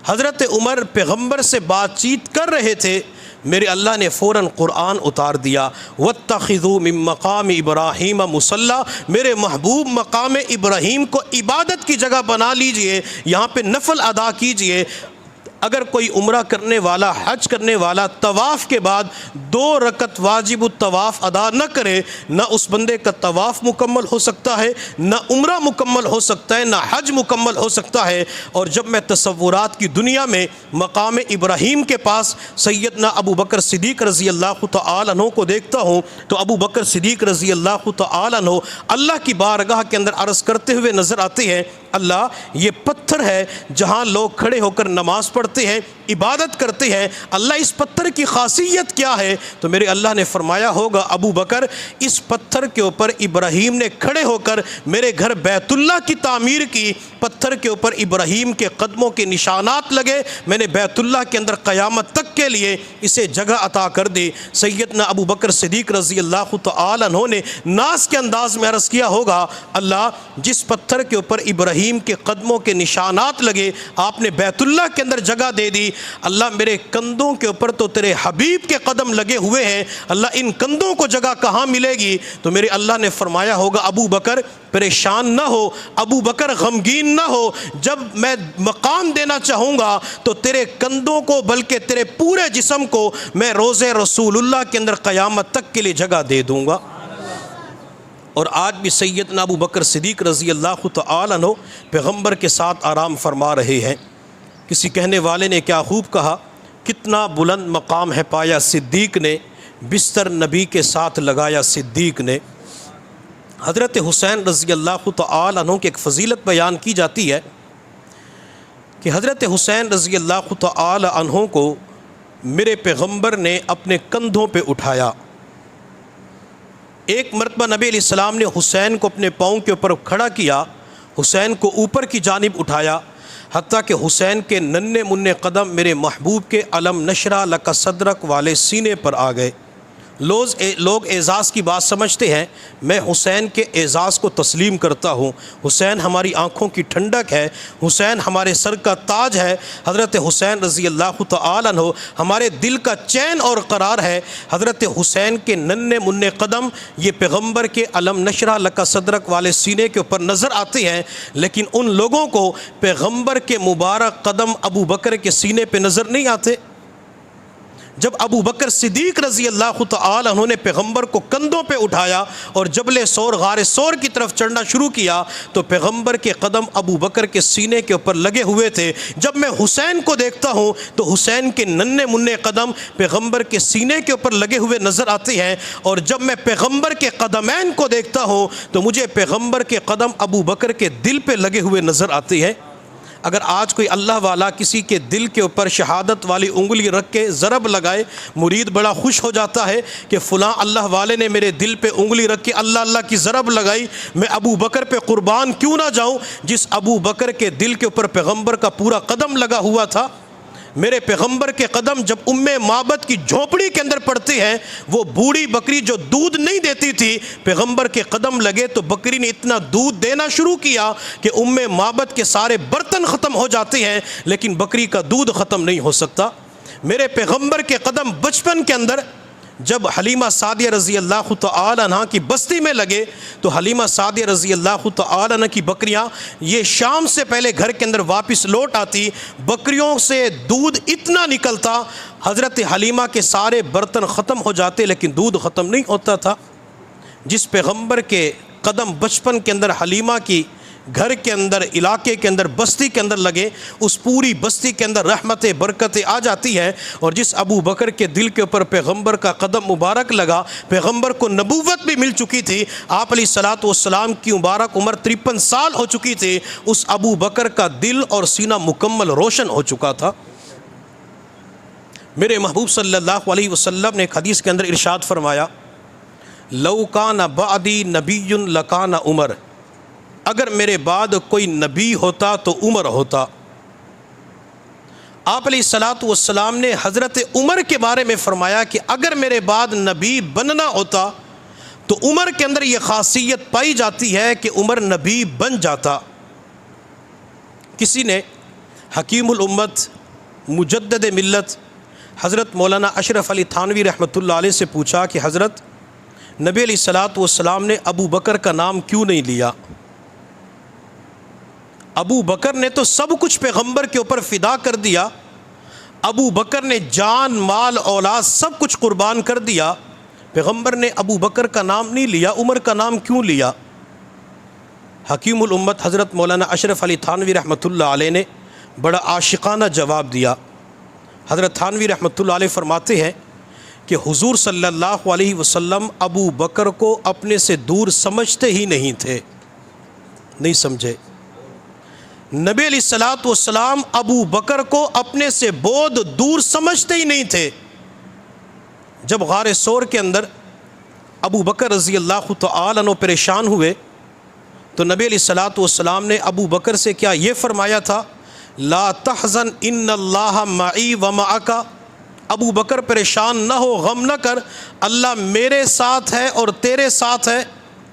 حضرت عمر پیغمبر سے بات چیت کر رہے تھے، میرے اللہ نے فوراً قرآن اتار دیا، وَاتَّخِذُوا مِن مَّقَامِ إِبْرَاهِيمَ مُصَلَّى، میرے محبوب مقام ابراہیم کو عبادت کی جگہ بنا لیجئے، یہاں پہ نفل ادا کیجئے۔ اگر کوئی عمرہ کرنے والا، حج کرنے والا طواف کے بعد 2 رکعت واجب الطواف ادا نہ کرے، نہ اس بندے کا طواف مکمل ہو سکتا ہے، نہ عمرہ مکمل ہو سکتا ہے، نہ حج مکمل ہو سکتا ہے۔ اور جب میں تصورات کی دنیا میں مقام ابراہیم کے پاس سیدنا ابو بکر صدیق رضی اللہ تعالی عنہ کو دیکھتا ہوں، تو ابو بکر صدیق رضی اللہ تعالی عنہ اللہ کی بارگاہ کے اندر عرض کرتے ہوئے نظر آتے ہیں، اللہ، یہ پتھر ہے جہاں لوگ کھڑے ہو کر نماز پڑھتے ہیں، عبادت کرتے ہیں، اللہ اس پتھر کی خاصیت کیا ہے؟ تو میرے اللہ نے فرمایا ہوگا، ابو بکر، اس پتھر کے اوپر ابراہیم نے کھڑے ہو کر میرے گھر بیت اللہ کی تعمیر کی، پتھر کے اوپر ابراہیم کے قدموں کے نشانات لگے، میں نے بیت اللہ کے اندر قیامت تک کے لیے اسے جگہ عطا کر دی۔ سیدنا ابو بکر صدیق رضی اللہ تعالی عنہ نے ناز کے انداز میں عرض کیا ہوگا، اللہ، جس پتھر کے اوپر ابراہیم کے قدموں کے نشانات لگے آپ نے بیت اللہ کے اندر جگہ دے دی، اللہ میرے کندھوں کے اوپر تو تیرے حبیب کے قدم لگے ہوئے ہیں، اللہ ان کندھوں کو جگہ کہاں ملے گی؟ تو میرے اللہ نے فرمایا ہوگا، ابو بکر پریشان نہ ہو، ابو بکر غمگین نہ ہو، جب میں مقام دینا چاہوں گا تو تیرے کندھوں کو بلکہ تیرے پورے جسم کو میں روضے رسول اللہ کے اندر قیامت تک کے لیے جگہ دے دوں گا۔ اور آج بھی سیدنا ابو بکر صدیق رضی اللہ تعالی عنہ پیغمبر کے ساتھ آرام فرما رہے ہیں۔ کسی کہنے والے نے کیا خوب کہا، کتنا بلند مقام ہے پایا صدیق نے، بستر نبی کے ساتھ لگایا صدیق نے۔ حضرت حسین رضی اللہ تعالی عنہ کی ایک فضیلت بیان کی جاتی ہے کہ حضرت حسین رضی اللہ تعالی عنہ کو میرے پیغمبر نے اپنے کندھوں پہ اٹھایا۔ ایک مرتبہ نبی علیہ السلام نے حسین کو اپنے پاؤں کے اوپر کھڑا کیا، حسین کو اوپر کی جانب اٹھایا، حتیٰ کہ حسین کے ننھے منھے قدم میرے محبوب کے علم نشرہ لک صدرک والے سینے پر آ گئے۔ لوگ اعزاز کی بات سمجھتے ہیں، میں حسین کے اعزاز کو تسلیم کرتا ہوں۔ حسین ہماری آنکھوں کی ٹھنڈک ہے، حسین ہمارے سر کا تاج ہے، حضرت حسین رضی اللہ تعالی عنہ ہمارے دل کا چین اور قرار ہے۔ حضرت حسین کے ننھے منھے قدم یہ پیغمبر کے علم نشرہ لک صدرک والے سینے کے اوپر نظر آتے ہیں، لیکن ان لوگوں کو پیغمبر کے مبارک قدم ابو بکر کے سینے پہ نظر نہیں آتے۔ جب ابو بکر صدیق رضی اللہ تعالی عنہ نے پیغمبر کو کندھوں پہ اٹھایا اور جبل سور غار سور کی طرف چڑھنا شروع کیا تو پیغمبر کے قدم ابو بکر کے سینے کے اوپر لگے ہوئے تھے۔ جب میں حسین کو دیکھتا ہوں تو حسین کے ننھے منھے قدم پیغمبر کے سینے کے اوپر لگے ہوئے نظر آتے ہیں، اور جب میں پیغمبر کے قدمین کو دیکھتا ہوں تو مجھے پیغمبر کے قدم ابو بکر کے دل پہ لگے ہوئے نظر آتے ہیں۔ اگر آج کوئی اللہ والا کسی کے دل کے اوپر شہادت والی انگلی رکھ کے ضرب لگائے، مرید بڑا خوش ہو جاتا ہے کہ فلاں اللہ والے نے میرے دل پہ انگلی رکھ کے اللہ اللہ کی ضرب لگائی، میں ابو بکر پہ قربان کیوں نہ جاؤں جس ابو بکر کے دل کے اوپر پیغمبر کا پورا قدم لگا ہوا تھا۔ میرے پیغمبر کے قدم جب معبد کی جھونپڑی کے اندر پڑتے ہیں، وہ بوڑھی بکری جو دودھ نہیں دیتی تھی، پیغمبر کے قدم لگے تو بکری نے اتنا دودھ دینا شروع کیا کہ معبد کے سارے برتن ختم ہو جاتے ہیں، لیکن بکری کا دودھ ختم نہیں ہو سکتا۔ میرے پیغمبر کے قدم بچپن کے اندر جب حلیمہ سعدیہ رضی اللہ تعالی عنہ کی بستی میں لگے تو حلیمہ سعدیہ رضی اللہ تعالی عنہ کی بکریاں یہ شام سے پہلے گھر کے اندر واپس لوٹ آتی، بکریوں سے دودھ اتنا نکلتا، حضرت حلیمہ کے سارے برتن ختم ہو جاتے لیکن دودھ ختم نہیں ہوتا تھا۔ جس پیغمبر کے قدم بچپن کے اندر حلیمہ کی گھر کے اندر، علاقے کے اندر، بستی کے اندر لگے، اس پوری بستی کے اندر رحمتیں برکتیں آ جاتی ہیں۔ اور جس ابو بکر کے دل کے اوپر پیغمبر کا قدم مبارک لگا، پیغمبر کو نبوت بھی مل چکی تھی، آپ علیہ الصلوۃ والسلام کی مبارک عمر 53 سال ہو چکی تھی، اس ابو بکر کا دل اور سینہ مکمل روشن ہو چکا تھا۔ میرے محبوب صلی اللہ علیہ وسلم نے ایک حدیث کے اندر ارشاد فرمایا، لو کان بعدی نبی لکان عمر، اگر میرے بعد کوئی نبی ہوتا تو عمر ہوتا۔ آپ علیہ الصلوۃ والسلام نے حضرت عمر کے بارے میں فرمایا کہ اگر میرے بعد نبی بننا ہوتا تو عمر کے اندر یہ خاصیت پائی جاتی ہے کہ عمر نبی بن جاتا۔ کسی نے حکیم الامت مجدد ملت حضرت مولانا اشرف علی تھانوی رحمۃ اللہ علیہ سے پوچھا کہ حضرت نبی علیہ الصلوۃ والسلام نے ابو بکر کا نام کیوں نہیں لیا؟ ابو بکر نے تو سب کچھ پیغمبر کے اوپر فدا کر دیا، ابو بکر نے جان مال اولاد سب کچھ قربان کر دیا، پیغمبر نے ابو بکر کا نام نہیں لیا، عمر کا نام کیوں لیا؟ حکیم الامت حضرت مولانا اشرف علی تھانوی رحمۃ اللہ علیہ نے بڑا عاشقانہ جواب دیا۔ حضرت تھانوی رحمۃ اللہ علیہ فرماتے ہیں کہ حضور صلی اللہ علیہ وسلم ابو بکر کو اپنے سے دور سمجھتے ہی نہیں تھے، نہیں سمجھے۔ نبی علیہ الصلوۃ والسلام ابو بکر کو اپنے سے بہت دور سمجھتے ہی نہیں تھے۔ جب غار ثور کے اندر ابو بکر رضی اللہ تعالی عنہ پریشان ہوئے تو نبی علیہ الصلوۃ والسلام نے ابو بکر سے کیا یہ فرمایا تھا، لا تحزن ان اللہ معی ومعک، ابو بکر پریشان نہ ہو، غم نہ کر، اللہ میرے ساتھ ہے اور تیرے ساتھ ہے؟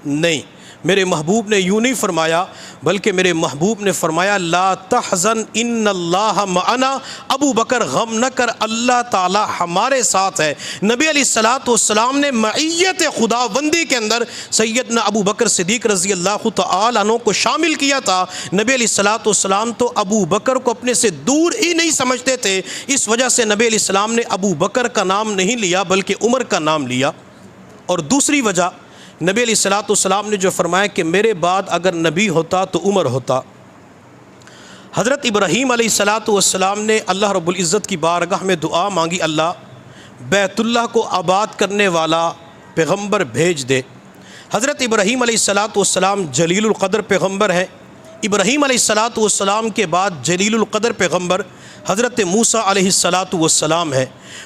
نہیں، میرے محبوب نے یوں نہیں فرمایا، بلکہ میرے محبوب نے فرمایا لا تحزن ان اللہ معنا، ابو بکر غم نہ کر، اللہ تعالی ہمارے ساتھ ہے۔ نبی علیہ الصلوۃ والسلام نے معیت خداوندی کے اندر سیدنا ابو بکر صدیق رضی اللہ تعالی عنہ کو شامل کیا تھا۔ نبی علیہ الصلوۃ والسلام تو ابو بکر کو اپنے سے دور ہی نہیں سمجھتے تھے، اس وجہ سے نبی علیہ السلام نے ابو بکر کا نام نہیں لیا بلکہ عمر کا نام لیا۔ اور دوسری وجہ نبی علیہ الصلوۃ والسلام نے جو فرمایا کہ میرے بعد اگر نبی ہوتا تو عمر ہوتا۔ حضرت ابراہیم علیہ الصلوۃ والسلام نے اللہ رب العزت کی بارگاہ میں دعا مانگی، اللہ بیت اللہ کو آباد کرنے والا پیغمبر بھیج دے۔ حضرت ابراہیم علیہ الصلوۃ والسلام جلیل القدر پیغمبر ہیں۔ ابراہیم علیہ الصلوۃ والسلام کے بعد جلیل القدر پیغمبر حضرت موسیٰ علیہ الصلوۃ والسلام ہے۔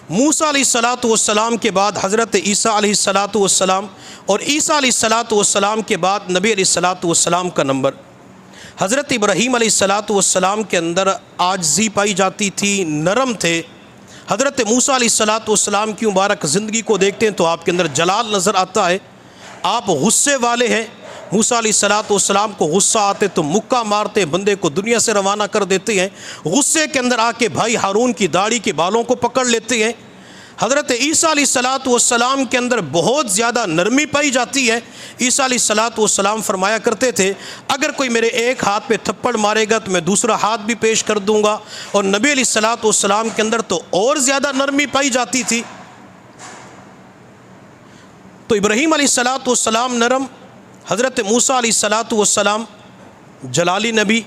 موسیٰ علیہ الصلوۃ والسلام کے بعد حضرت عیسیٰ علیہ الصلوۃ والسلام، اور عیسیٰ علیہ الصلوۃ والسلام کے بعد نبی علیہ الصلوۃ والسلام کا نمبر۔ حضرت ابراہیم علیہ الصلوۃ والسلام کے اندر عاجزی پائی جاتی تھی، نرم تھے۔ حضرت موسیٰ علیہ الصلوۃ والسلام کی مبارک زندگی کو دیکھتے ہیں تو آپ کے اندر جلال نظر آتا ہے، آپ غصے والے ہیں۔ موسیٰ علیہ الصلوۃ والسلام کو غصہ آتے تو مکہ مارتے، بندے کو دنیا سے روانہ کر دیتے ہیں۔ غصے کے اندر آ کے بھائی ہارون کی داڑھی کے بالوں کو پکڑ لیتے ہیں۔ حضرت عیسیٰ علیہ الصلوۃ والسلام کے اندر بہت زیادہ نرمی پائی جاتی ہے۔ عیسیٰ علیہ الصلوۃ والسلام فرمایا کرتے تھے اگر کوئی میرے ایک ہاتھ پہ تھپڑ مارے گا تو میں دوسرا ہاتھ بھی پیش کر دوں گا، اور نبی علیہ الصلوۃ والسلام کے اندر تو اور زیادہ نرمی پائی جاتی تھی۔ تو ابراہیم علیہ الصلوۃ والسلام نرم، حضرت موسیٰ علیہ الصلوۃ والسلام جلالی نبی،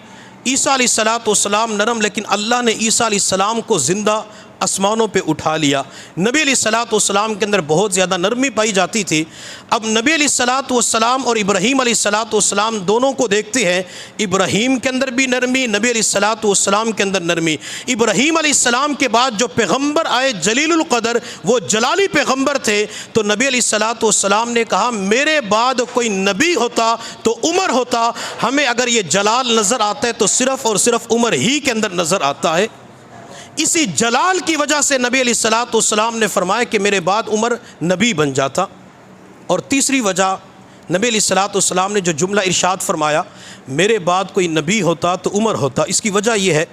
عیسیٰ علیہ الصلوۃ والسلام نرم، لیکن اللہ نے عیسیٰ علیہ السلام کو زندہ آسمانوں پہ اٹھا لیا۔ نبی علیہ الصلوۃ والسلام کے اندر بہت زیادہ نرمی پائی جاتی تھی۔ اب نبی علیہ الصلوۃ والسلام اور ابراہیم علیہ الصلوۃ والسلام دونوں کو دیکھتے ہیں، ابراہیم کے اندر بھی نرمی، نبی علیہ الصلوۃ والسلام کے اندر نرمی۔ ابراہیم علیہ السلام کے بعد جو پیغمبر آئے جلیل القدر، وہ جلالی پیغمبر تھے، تو نبی علیہ الصلوۃ والسلام نے کہا میرے بعد کوئی نبی ہوتا تو عمر ہوتا، ہمیں اگر یہ جلال نظر آتا ہے تو صرف اور صرف عمر ہی کے اندر نظر آتا ہے۔ اسی جلال کی وجہ سے نبی علیہ الصلوۃ والسلام نے فرمایا کہ میرے بعد عمر نبی بن جاتا۔ اور تیسری وجہ نبی علیہ الصلوۃ والسلام نے جو جملہ ارشاد فرمایا میرے بعد کوئی نبی ہوتا تو عمر ہوتا، اس کی وجہ یہ ہے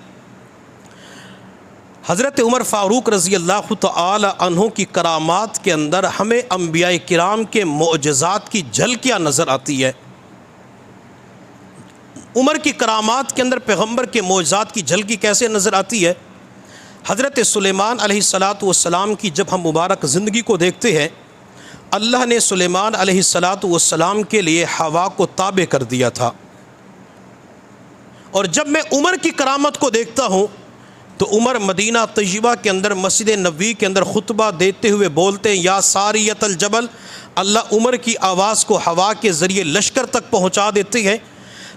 حضرت عمر فاروق رضی اللہ تعالی عنہ کی کرامات کے اندر ہمیں انبیاء کرام کے معجزات کی جھلکیاں نظر آتی ہے۔ عمر کی کرامات کے اندر پیغمبر کے معجزات کی جھلکی کیسے نظر آتی ہے؟ حضرت سلیمان علیہ السلام کی جب ہم مبارک زندگی کو دیکھتے ہیں، اللہ نے سلیمان علیہ السلام کے لیے ہوا کو تابع کر دیا تھا، اور جب میں عمر کی کرامت کو دیکھتا ہوں تو عمر مدینہ طیبہ کے اندر مسجد نبوی کے اندر خطبہ دیتے ہوئے بولتے ہیں، یا ساریت الجبل، اللہ عمر کی آواز کو ہوا کے ذریعے لشکر تک پہنچا دیتے ہیں۔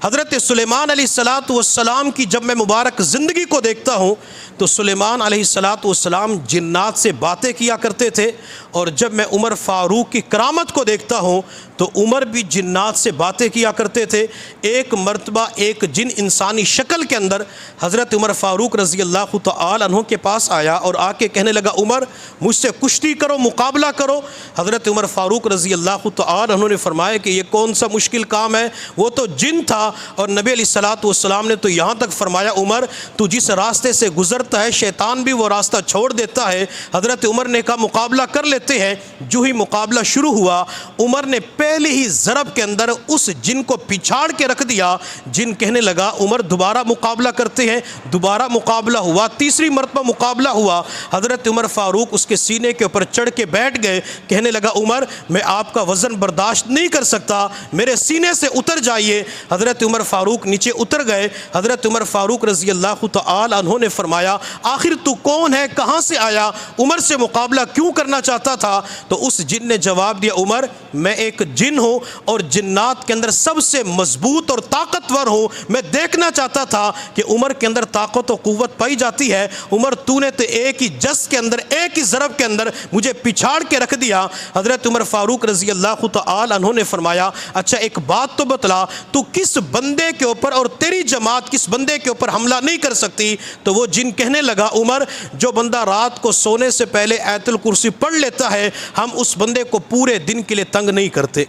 حضرت سلیمان علیہ السلام کی جب میں مبارک زندگی کو دیکھتا ہوں تو سلیمان علیہ السلام جنات سے باتیں کیا کرتے تھے، اور جب میں عمر فاروق کی کرامت کو دیکھتا ہوں تو عمر بھی جنات سے باتیں کیا کرتے تھے۔ ایک مرتبہ ایک جن انسانی شکل کے اندر حضرت عمر فاروق رضی اللہ تعالی عنہ کے پاس آیا اور آ کے کہنے لگا، عمر مجھ سے کشتی کرو، مقابلہ کرو۔ حضرت عمر فاروق رضی اللہ تعالی عنہ نے فرمایا کہ یہ کون سا مشکل کام ہے، وہ تو جن تھا، اور نبی علیہ السلام نے تو یہاں تک فرمایا، عمر تو جس راستے سے گزرتا ہے شیطان بھی وہ راستہ چھوڑ دیتا ہے۔ حضرت عمر نے کہا مقابلہ کر لیتے ہیں۔ جو ہی مقابلہ شروع ہوا، عمر نے پہلے ہی ضرب کے اندر اس جن کو پچھاڑ کے رکھ دیا۔ جن کہنے لگا، عمر دوبارہ مقابلہ کرتے ہیں۔ دوبارہ مقابلہ ہوا، تیسری مرتبہ مقابلہ ہوا۔ حضرت عمر فاروق اس کے سینے کے اوپر چڑھ کے بیٹھ گئے، کہنے لگا، عمر میں آپ کا وزن برداشت نہیں کر سکتا، میرے سینے سے اتر جائیے۔ حضرت عمر فاروق نیچے اتر گئے۔ حضرت عمر فاروق رضی اللہ تعالی عنہ نے فرمایا، آخر تو کون ہے، کہاں سے آیا، عمر سے مقابلہ کیوں کرنا چاہتا تھا؟ تو اس جن نے جواب دیا، عمر میں ایک جن ہوں اور جنات کے اندر سب سے مضبوط اور طاقتور ہوں، میں دیکھنا چاہتا تھا کہ عمر کے اندر طاقت و قوت پائی جاتی ہے۔ عمر تو نے تو ایک ہی جس کے اندر، ایک ہی ضرب کے اندر مجھے پچھاڑ کے رکھ دیا۔ حضرت عمر فاروق رضی اللہ تعالی عنہ نے فرمایا، اچھا ایک بات تو بتلا، تو کس بندے کے اوپر اور تیری جماعت کس بندے کے اوپر حملہ نہیں کر سکتی؟ تو وہ جن کہنے لگا، عمر جو بندہ رات کو سونے سے پہلے آیت الکرسی پڑھ لیتا ہے، ہم اس بندے کو پورے دن کے لیے تنگ نہیں کرتے۔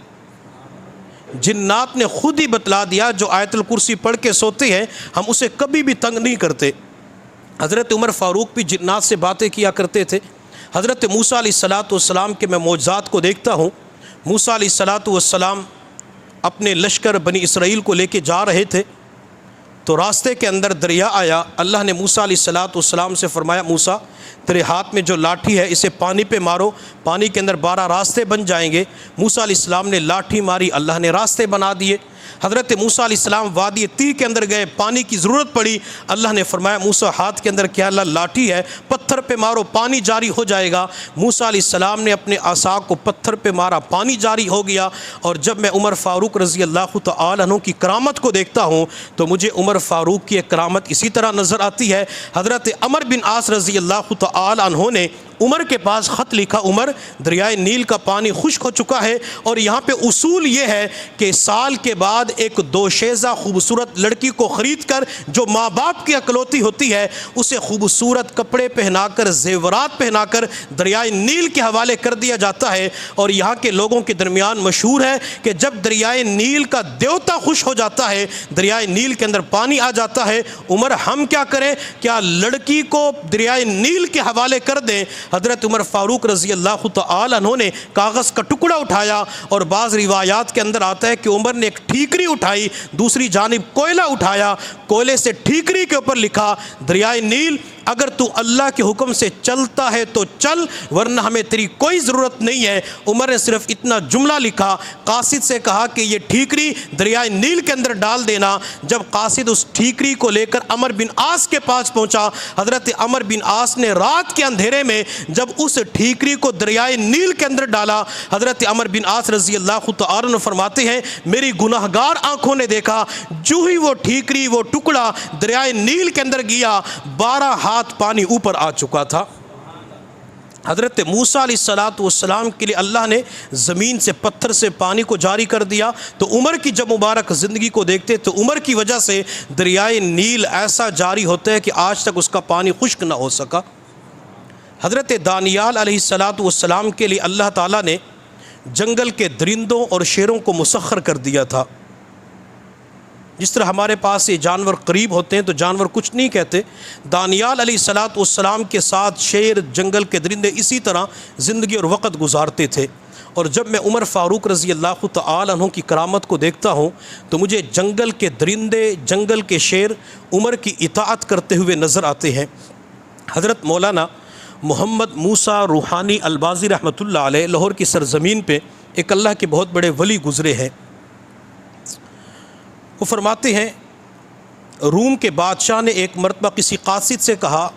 جنات نے خود ہی بتلا دیا، جو آیت الکرسی پڑھ کے سوتے ہیں ہم اسے کبھی بھی تنگ نہیں کرتے۔ حضرت عمر فاروق بھی جنات سے باتیں کیا کرتے تھے۔ حضرت موسیٰ علیہ السلام کے میں معجزات کو دیکھتا ہوں۔ موسیٰ علیہ السلام اپنے لشکر بنی اسرائیل کو لے کے جا رہے تھے تو راستے کے اندر دریا آیا۔ اللہ نے موسیٰ علیہ السلام سے فرمایا، موسیٰ تیرے ہاتھ میں جو لاٹھی ہے اسے پانی پہ مارو، پانی کے اندر 12 راستے بن جائیں گے۔ موسیٰ علیہ السلام نے لاٹھی ماری، اللہ نے راستے بنا دیے۔ حضرت موسیٰ علیہ السلام وادی طی کے اندر گئے، پانی کی ضرورت پڑی، اللہ نے فرمایا، موسیٰ ہاتھ کے اندر کیا؟ اللہ لاٹھی ہے، پتھر پہ مارو، پانی جاری ہو جائے گا۔ موسیٰ علیہ السلام نے اپنے عصا کو پتھر پہ مارا، پانی جاری ہو گیا۔ اور جب میں عمر فاروق رضی اللہ تعالی عنہ کی کرامت کو دیکھتا ہوں تو مجھے عمر فاروق کی ایک کرامت اسی طرح نظر آتی ہے۔ حضرت عمر بن عاص رضی اللہ تعالی عنہ نے عمر کے پاس خط لکھا، عمر دریائے نیل کا پانی خشک ہو چکا ہے، اور یہاں پہ اصول یہ ہے کہ سال کے بعد ایک دوشیزہ خوبصورت لڑکی کو خرید کر، جو ماں باپ کی اکلوتی ہوتی ہے، اسے خوبصورت کپڑے پہنا کر، زیورات پہنا کر دریائے نیل کے حوالے کر دیا جاتا ہے۔ اور یہاں کے لوگوں کے درمیان مشہور ہے کہ جب دریائے نیل کا دیوتا خوش ہو جاتا ہے، دریائے نیل کے اندر پانی آ جاتا ہے، عمر ہم کیا کریں، کیا لڑکی کو دریائے نیل کے حوالے کر دیں؟ حضرت عمر فاروق رضی اللہ تعالی عنہ نے کاغذ کا ٹکڑا اٹھایا، اور بعض روایات کے اندر آتا ہے کہ عمر نے ایک ٹھیکری اٹھائی، دوسری جانب کوئلہ اٹھایا، کوئلے سے ٹھیکری کے اوپر لکھا، دریائے نیل اگر تو اللہ کے حکم سے چلتا ہے تو چل، ورنہ ہمیں تیری کوئی ضرورت نہیں ہے۔ عمر نے صرف اتنا جملہ لکھا، قاصد سے کہا کہ یہ ٹھیکری دریائے نیل کے اندر ڈال دینا۔ جب قاصد اس ٹھیکری کو لے کر عمر بن عاص کے پاس پہنچا، حضرت عمر بن عاص نے رات کے اندھیرے میں جب اس ٹھیکری کو دریائے نیل کے اندر ڈالا، حضرت عمر بن عاص رضی اللہ تعالی عنہ فرماتے ہیں، میری گناہگار آنکھوں نے دیکھا، جو ہی وہ ٹھیکری، وہ ٹکڑا دریائے نیل کے اندر گیا، 12 ہاتھ پانی اوپر آ چکا تھا۔ حضرت موسیٰ علیہ السلام کے لیے اللہ نے زمین سے، پتھر سے پانی کو جاری کر دیا۔ تو عمر کی جب مبارک زندگی کو دیکھتے تو عمر کی وجہ سے دریائے نیل ایسا جاری ہوتا ہے کہ آج تک اس کا پانی خشک نہ ہو سکا۔ حضرت دانیال علیہ السلام کے لیے اللہ تعالیٰ نے جنگل کے درندوں اور شیروں کو مسخر کر دیا تھا۔ جس طرح ہمارے پاس یہ جانور قریب ہوتے ہیں تو جانور کچھ نہیں کہتے، دانیال علیہ الصلوۃ والسلام کے ساتھ شیر، جنگل کے درندے اسی طرح زندگی اور وقت گزارتے تھے۔ اور جب میں عمر فاروق رضی اللہ تعالی عنہ کی کرامت کو دیکھتا ہوں تو مجھے جنگل کے درندے، جنگل کے شیر عمر کی اطاعت کرتے ہوئے نظر آتے ہیں۔ حضرت مولانا محمد موسیٰ روحانی البازی رحمۃ اللہ علیہ لاہور کی سرزمین پہ ایک اللہ کے بہت بڑے ولی گزرے ہیں۔ وہ فرماتے ہیں روم کے بادشاہ نے ایک مرتبہ کسی قاصد سے کہا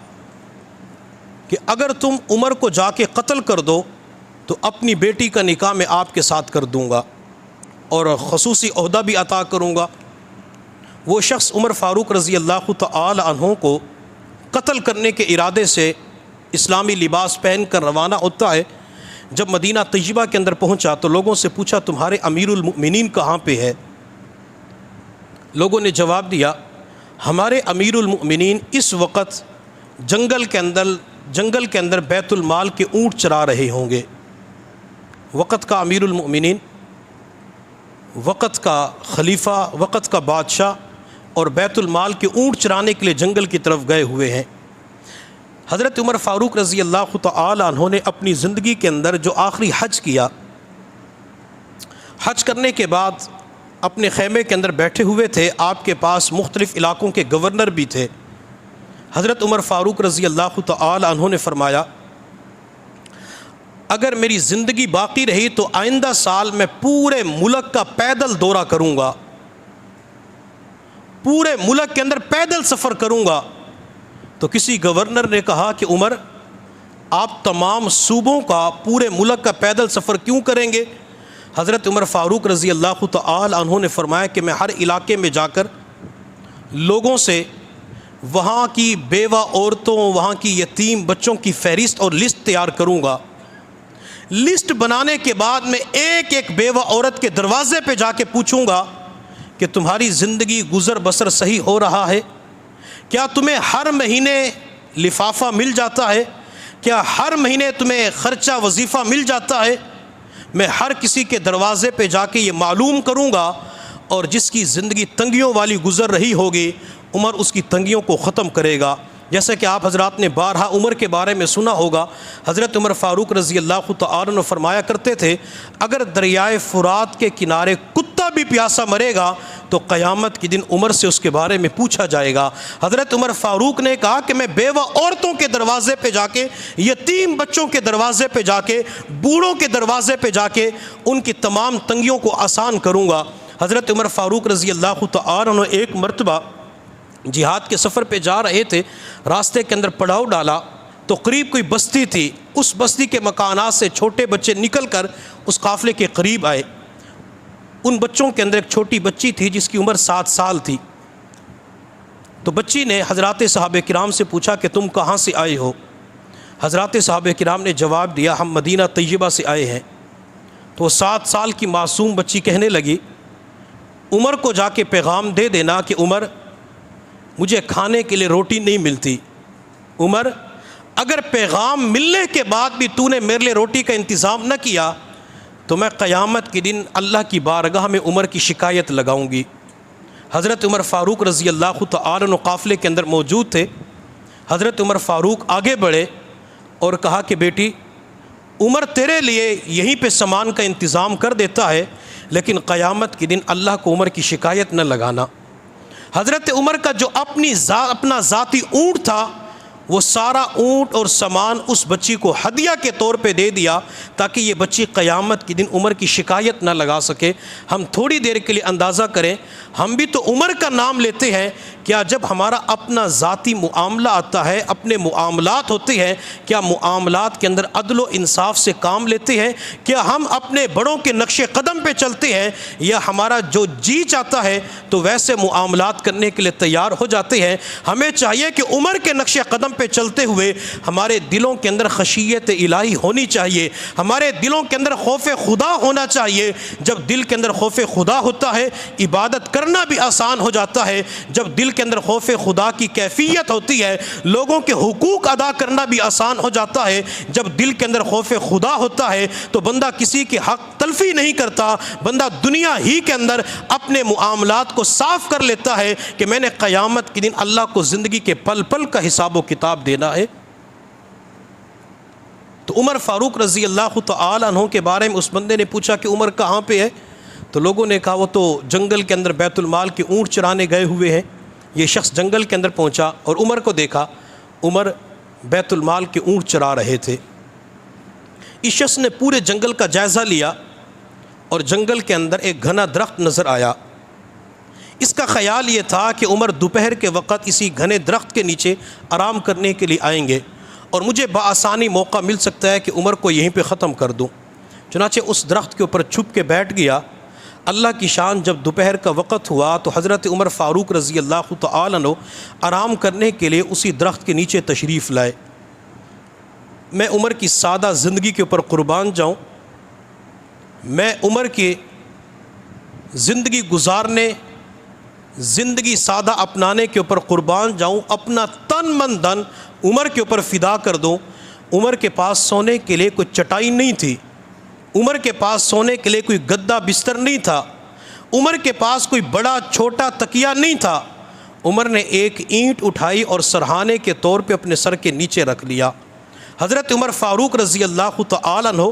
کہ اگر تم عمر کو جا کے قتل کر دو تو اپنی بیٹی کا نکاح میں آپ کے ساتھ کر دوں گا اور خصوصی عہدہ بھی عطا کروں گا۔ وہ شخص عمر فاروق رضی اللہ تعالی عنہ کو قتل کرنے کے ارادے سے اسلامی لباس پہن کر روانہ ہوتا ہے۔ جب مدینہ طیبہ کے اندر پہنچا تو لوگوں سے پوچھا تمہارے امیر المؤمنین کہاں پہ ہے؟ لوگوں نے جواب دیا ہمارے امیر المؤمنین اس وقت جنگل کے اندر بیت المال کے اونٹ چرا رہے ہوں گے۔ وقت کا امیر المؤمنین، وقت کا خلیفہ، وقت کا بادشاہ اور بیت المال کے اونٹ چرانے کے لیے جنگل کی طرف گئے ہوئے ہیں۔ حضرت عمر فاروق رضی اللہ تعالی عنہ نے اپنی زندگی کے اندر جو آخری حج کیا، حج کرنے کے بعد اپنے خیمے کے اندر بیٹھے ہوئے تھے۔ آپ کے پاس مختلف علاقوں کے گورنر بھی تھے۔ حضرت عمر فاروق رضی اللہ تعالی عنہ نے فرمایا اگر میری زندگی باقی رہی تو آئندہ سال میں پورے ملک کا پیدل دورہ کروں گا، پورے ملک کے اندر پیدل سفر کروں گا۔ تو کسی گورنر نے کہا کہ عمر آپ تمام صوبوں کا، پورے ملک کا پیدل سفر کیوں کریں گے؟ حضرت عمر فاروق رضی اللہ تعالی عنہ نے فرمایا کہ میں ہر علاقے میں جا کر لوگوں سے وہاں کی بیوہ عورتوں، وہاں کی یتیم بچوں کی فہرست اور لسٹ تیار کروں گا۔ لسٹ بنانے کے بعد میں ایک ایک بیوہ عورت کے دروازے پہ جا کے پوچھوں گا کہ تمہاری زندگی گزر بسر صحیح ہو رہا ہے؟ کیا تمہیں ہر مہینے لفافہ مل جاتا ہے؟ کیا ہر مہینے تمہیں خرچہ وظیفہ مل جاتا ہے؟ میں ہر کسی کے دروازے پہ جا کے یہ معلوم کروں گا، اور جس کی زندگی تنگیوں والی گزر رہی ہوگی عمر اس کی تنگیوں کو ختم کرے گا۔ جیسا کہ آپ حضرات نے بارہا عمر کے بارے میں سنا ہوگا، حضرت عمر فاروق رضی اللہ تعالی عنہ فرمایا کرتے تھے اگر دریائے فرات کے کنارے کتا بھی پیاسا مرے گا تو قیامت کے دن عمر سے اس کے بارے میں پوچھا جائے گا۔ حضرت عمر فاروق نے کہا کہ میں بیوہ عورتوں کے دروازے پہ جا کے، یتیم بچوں کے دروازے پہ جا کے، بوڑھوں کے دروازے پہ جا کے ان کی تمام تنگیوں کو آسان کروں گا۔ حضرت عمر فاروق رضی اللہ تعالی عنہ ایک مرتبہ جہاد کے سفر پہ جا رہے تھے، راستے کے اندر پڑاؤ ڈالا تو قریب کوئی بستی تھی، اس بستی کے مکانات سے چھوٹے بچے نکل کر اس قافلے کے قریب آئے۔ ان بچوں کے اندر ایک چھوٹی بچی تھی جس کی عمر 7 سال تھی۔ تو بچی نے حضرات صحابہ کرام سے پوچھا کہ تم کہاں سے آئے ہو؟ حضرات صحابہ کرام نے جواب دیا ہم مدینہ طیبہ سے آئے ہیں۔ تو 7 سال کی معصوم بچی کہنے لگی عمر کو جا کے پیغام دے دینا کہ عمر مجھے کھانے کے لیے روٹی نہیں ملتی، عمر اگر پیغام ملنے کے بعد بھی تو نے میرے لیے روٹی کا انتظام نہ کیا تو میں قیامت کے دن اللہ کی بارگاہ میں عمر کی شکایت لگاؤں گی۔ حضرت عمر فاروق رضی اللہ تعالی عنہ قافلے کے اندر موجود تھے۔ حضرت عمر فاروق آگے بڑھے اور کہا کہ بیٹی عمر تیرے لیے یہیں پہ سامان کا انتظام کر دیتا ہے، لیکن قیامت کے دن اللہ کو عمر کی شکایت نہ لگانا۔ حضرت عمر کا جو اپنا ذاتی اونٹ تھا وہ سارا اونٹ اور سامان اس بچی کو ہدیہ کے طور پہ دے دیا تاکہ یہ بچی قیامت کے دن عمر کی شکایت نہ لگا سکے۔ ہم تھوڑی دیر کے لیے اندازہ کریں، ہم بھی تو عمر کا نام لیتے ہیں، کیا جب ہمارا اپنا ذاتی معاملہ آتا ہے، اپنے معاملات ہوتے ہیں، کیا معاملات کے اندر عدل و انصاف سے کام لیتے ہیں؟ کیا ہم اپنے بڑوں کے نقش قدم پہ چلتے ہیں، یا ہمارا جو جی چاہتا ہے تو ویسے معاملات کرنے کے لیے تیار ہو جاتے ہیں؟ ہمیں چاہیے کہ عمر کے نقش قدم پہ چلتے ہوئے ہمارے دلوں کے اندر خشیت الہی ہونی چاہیے، ہمارے دلوں کے اندر خوف خدا ہونا چاہیے۔ جب دل کے اندر خوف خدا ہوتا ہے عبادت کرنا بھی آسان ہو جاتا ہے، جب دل کے اندر خوف خدا کی کیفیت ہوتی ہے لوگوں کے حقوق ادا کرنا بھی آسان ہو جاتا ہے۔ جب دل کے اندر خوف خدا ہوتا ہے تو بندہ کسی کے حق تلفی نہیں کرتا، بندہ دنیا ہی کے اندر اپنے معاملات کو صاف کر لیتا ہے کہ میں نے قیامت کے دن اللہ کو زندگی کے پل پل کا حساب و کتاب دینا ہے۔ تو عمر فاروق رضی اللہ تعالی عنہ کے بارے میں اس بندے نے پوچھا کہ عمر کہاں پہ ہے؟ تو لوگوں نے کہا وہ تو جنگل کے اندر بیت المال کے اونٹ چرانے گئے ہوئے ہیں۔ یہ شخص جنگل کے اندر پہنچا اور عمر کو دیکھا، عمر بیت المال کے اونٹ چرا رہے تھے۔ اس شخص نے پورے جنگل کا جائزہ لیا اور جنگل کے اندر ایک گھنا درخت نظر آیا۔ اس کا خیال یہ تھا کہ عمر دوپہر کے وقت اسی گھنے درخت کے نیچے آرام کرنے کے لیے آئیں گے اور مجھے بآسانی موقع مل سکتا ہے کہ عمر کو یہیں پہ ختم کر دوں۔ چنانچہ اس درخت کے اوپر چھپ کے بیٹھ گیا۔ اللہ کی شان جب دوپہر کا وقت ہوا تو حضرت عمر فاروق رضی اللہ تعالی عنہ آرام کرنے کے لیے اسی درخت کے نیچے تشریف لائے۔ میں عمر کی سادہ زندگی کے اوپر قربان جاؤں، میں عمر کی زندگی گزارنے، زندگی سادہ اپنانے کے اوپر قربان جاؤں، اپنا تن من دھن عمر کے اوپر فدا کر دوں۔ عمر کے پاس سونے کے لیے کوئی چٹائی نہیں تھی، عمر کے پاس سونے کے لیے کوئی گدا بستر نہیں تھا، عمر کے پاس کوئی بڑا چھوٹا تکیہ نہیں تھا۔ عمر نے ایک اینٹ اٹھائی اور سرہانے کے طور پہ اپنے سر کے نیچے رکھ لیا۔ حضرت عمر فاروق رضی اللہ تعالی عنہ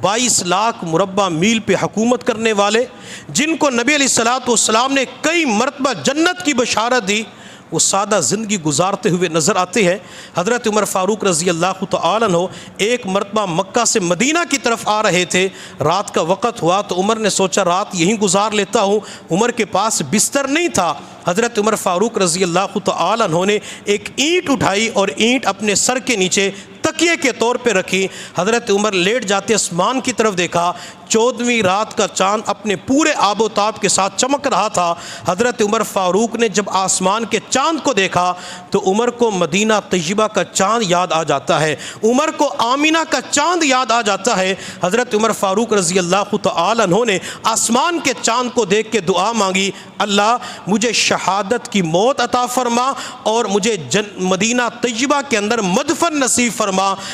22 لاکھ مربع میل پہ حکومت کرنے والے، جن کو نبی علیہ الصلوۃ والسلام نے کئی مرتبہ جنت کی بشارت دی، وہ سادہ زندگی گزارتے ہوئے نظر آتے ہیں۔ حضرت عمر فاروق رضی اللہ تعالی عنہ ایک مرتبہ مکہ سے مدینہ کی طرف آ رہے تھے، رات کا وقت ہوا تو عمر نے سوچا رات یہیں گزار لیتا ہوں۔ عمر کے پاس بستر نہیں تھا۔ حضرت عمر فاروق رضی اللہ تعالی عنہ نے ایک اینٹ اٹھائی اور اینٹ اپنے سر کے نیچے تکیے کے طور پہ رکھی۔ حضرت عمر لیٹ جاتے آسمان کی طرف دیکھا، 14ویں رات کا چاند اپنے پورے آب و تاب کے ساتھ چمک رہا تھا۔ حضرت عمر فاروق نے جب آسمان کے چاند کو دیکھا تو عمر کو مدینہ طیبہ کا چاند یاد آ جاتا ہے، عمر کو آمینہ کا چاند یاد آ جاتا ہے۔ حضرت عمر فاروق رضی اللہ تعالی عنہ نے آسمان کے چاند کو دیکھ کے دعا مانگی، اللہ مجھے شہادت کی موت عطا فرما اور مجھے مدینہ طیبہ کے اندر مدفن نصیب فرما۔